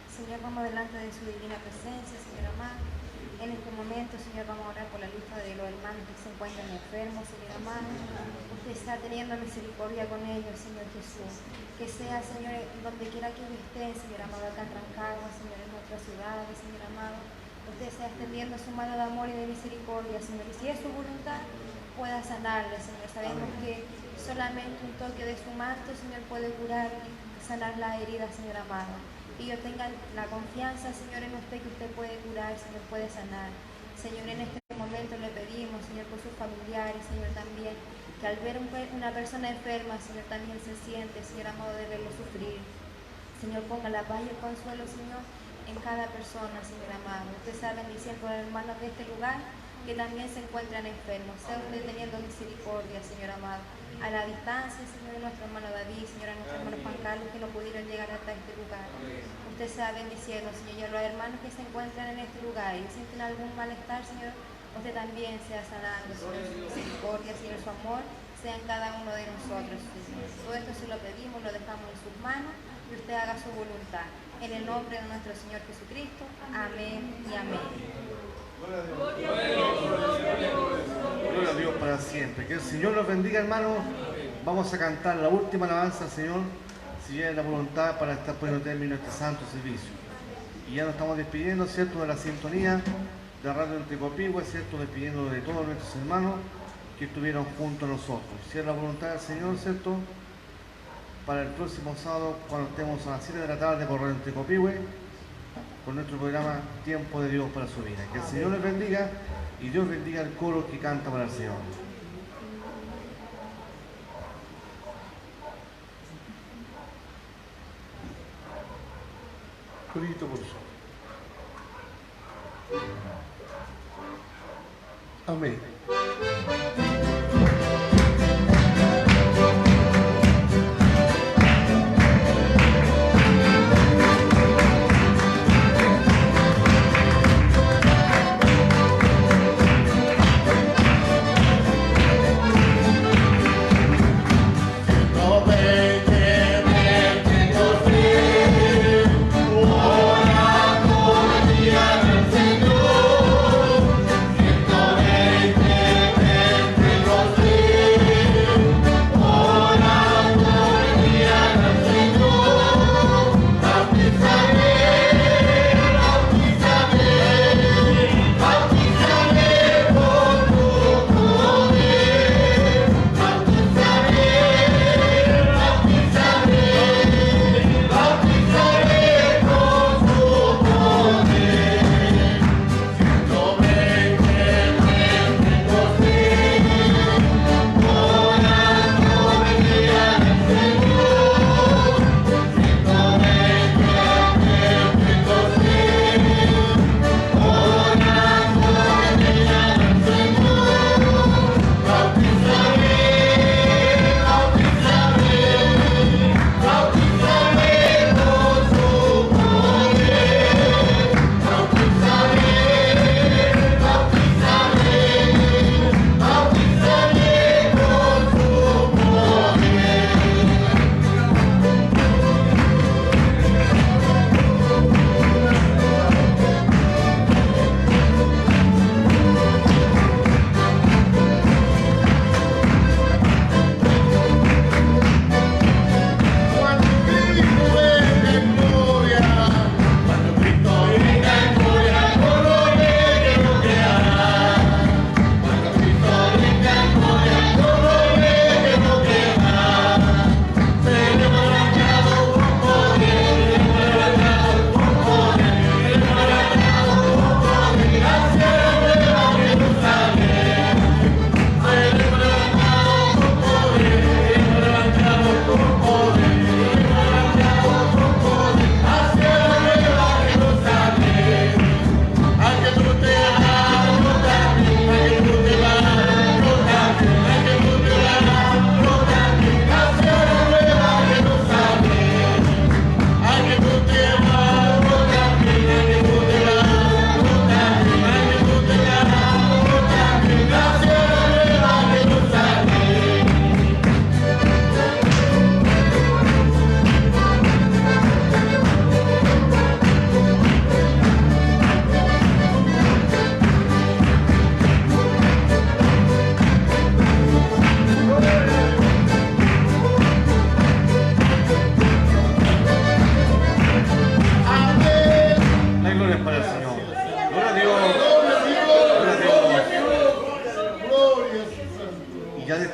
Señor, vamos delante de su divina presencia, Señor amado. En este momento, Señor, vamos a orar por la lista de los hermanos que se encuentran enfermos, Señor amado. Usted está teniendo misericordia con ellos, Señor Jesús. Que sea, Señor, donde quiera que ellos estén, Señor amado, acá en Rancagua, Señor, en nuestras ciudades, Señor amado. Usted está extendiendo su mano de amor y de misericordia, Señor. Y si es su voluntad, pueda sanarle, Señor. Sabemos que solamente un toque de su manto, Señor, puede curar y sanar la herida, Señor amado. Y yo tenga la confianza, Señor, en usted, que usted puede curar, Señor, puede sanar. Señor, en este momento le pedimos, Señor, por sus familiares, Señor, también, que al ver una persona enferma, Señor, también se siente, Señor amado, de verlo sufrir. Señor, ponga la paz y el consuelo, Señor, en cada persona, Señor amado. Usted está bendiciendo a los hermanos de este lugar que también se encuentran enfermos. Sea usted teniendo misericordia, Señor amado. A la distancia, Señor, nuestro hermano David, Señor, a nuestro hermano Juan Carlos, que no pudieron llegar hasta este lugar. Usted sea bendiciendo, Señor, y a los hermanos que se encuentran en este lugar y sienten algún malestar, Señor, usted también sea sanando, Señor, su misericordia, Señor, su amor, sea en cada uno de nosotros, Señor. Todo esto se lo pedimos, lo dejamos en sus manos y usted haga su voluntad. En el nombre de nuestro Señor Jesucristo. Amén y amén. Gloria a Dios para siempre. Que el Señor los bendiga, hermanos. Vamos a cantar la última alabanza al Señor, si es la voluntad, para estar poniendo término a este santo servicio. Y ya nos estamos despidiendo, ¿cierto?, de la sintonía de Radio Tecopihue, ¿cierto?, despidiendo de todos nuestros hermanos que estuvieron junto a nosotros. Si es la voluntad del Señor, ¿cierto?, para el próximo sábado, cuando estemos a las 7 de la tarde por Radio Tecopihue, con nuestro programa Tiempo de Dios para su vida. Que el Señor les bendiga y Dios bendiga el coro que canta para el Señor. Corito, por favor. Amén. Señor,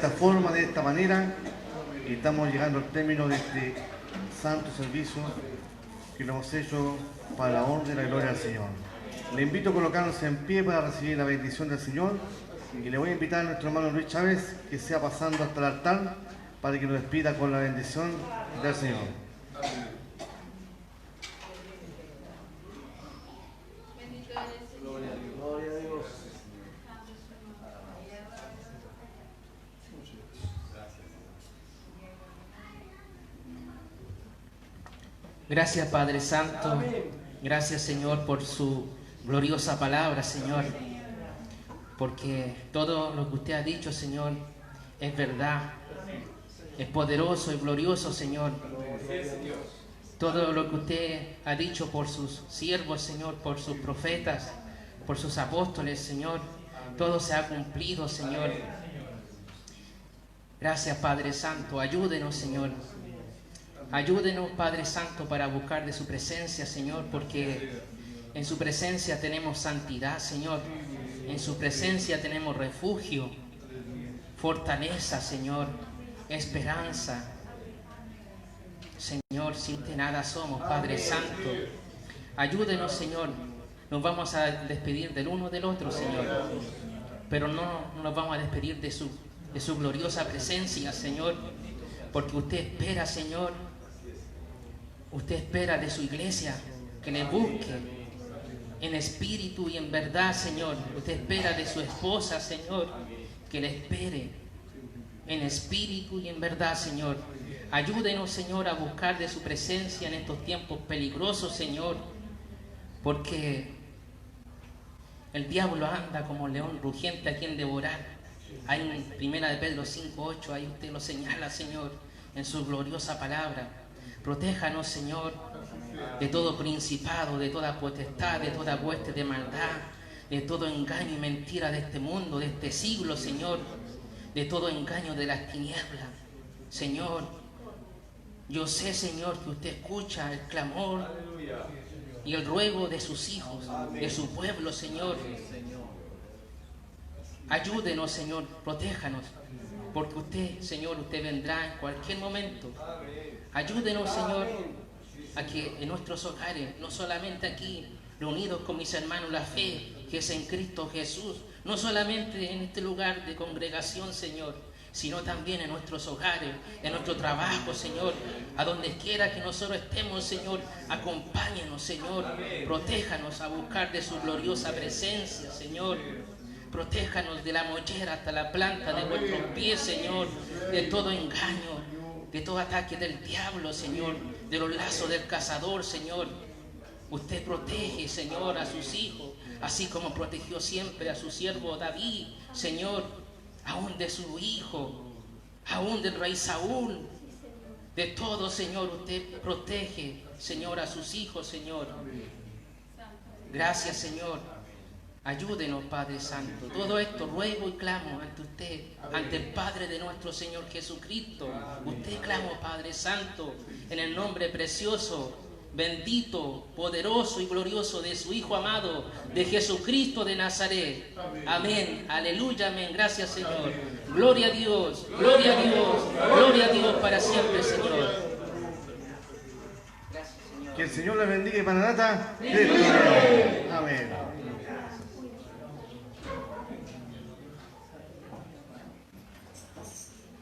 esta forma, de esta manera, y estamos llegando al término de este santo servicio que lo hemos hecho para la honra y la gloria del Señor. Le invito a colocarnos en pie para recibir la bendición del Señor, y le voy a invitar a nuestro hermano Luis Chávez que sea pasando hasta el altar para que nos despida con la bendición del Señor. Gloria a Dios. Gracias, Padre Santo. Gracias, Señor, por su gloriosa palabra, Señor. Porque todo lo que usted ha dicho, Señor, es verdad. Es poderoso y glorioso, Señor. Todo lo que usted ha dicho por sus siervos, Señor, por sus profetas, por sus apóstoles, Señor, todo se ha cumplido, Señor. Gracias, Padre Santo. Ayúdenos, Señor. Ayúdenos, Padre Santo, para buscar de su presencia, Señor, porque en su presencia tenemos santidad, Señor. En su presencia tenemos refugio, fortaleza, Señor, esperanza. Señor, sin usted nada somos, Padre Santo. Ayúdenos, Señor. Nos vamos a despedir del uno del otro, Señor. Pero no nos vamos a despedir de su gloriosa presencia, Señor. Porque usted espera, Señor. Usted espera de su iglesia que le busque en espíritu y en verdad, Señor. Usted espera de su esposa, Señor, que le espere en espíritu y en verdad, Señor. Ayúdenos, Señor, a buscar de su presencia en estos tiempos peligrosos, Señor, porque el diablo anda como león rugiente a quien devorar. Hay en 1 de Pedro 5:8, ahí usted lo señala, Señor, en su gloriosa palabra. Protéjanos, Señor, de todo principado, de toda potestad, de toda hueste de maldad, de todo engaño y mentira de este mundo, de este siglo, Señor, de todo engaño de las tinieblas. Señor, yo sé, Señor, que usted escucha el clamor y el ruego de sus hijos, de su pueblo, Señor. Ayúdenos, Señor, protéjanos, porque usted, Señor, usted vendrá en cualquier momento. Ayúdenos, Señor, a que en nuestros hogares, no solamente aquí, reunidos con mis hermanos, la fe que es en Cristo Jesús, no solamente en este lugar de congregación, Señor, sino también en nuestros hogares, en nuestro trabajo, Señor, a donde quiera que nosotros estemos, Señor, acompáñenos, Señor, protéjanos a buscar de su gloriosa presencia, Señor. Protéjanos de la mollera hasta la planta de vuestros pies, Señor, de todo engaño, de todo ataque del diablo, Señor, de los lazos del cazador, Señor. Usted protege, Señor, a sus hijos, así como protegió siempre a su siervo David, Señor, aún de su hijo, aún del rey Saúl, de todo, Señor, usted protege, Señor, a sus hijos, Señor. Gracias, Señor. Ayúdenos, Padre Santo. Todo esto ruego y clamo ante usted, ante el Padre de nuestro Señor Jesucristo. Usted clamo, Padre Santo, en el nombre precioso, bendito, poderoso y glorioso de su Hijo amado, de Jesucristo de Nazaret. Amén, aleluya, amén. Gracias, Señor. Gloria a Dios, gloria a Dios, gloria a Dios para siempre, Señor. Que el Señor le bendiga y para nada. Amén.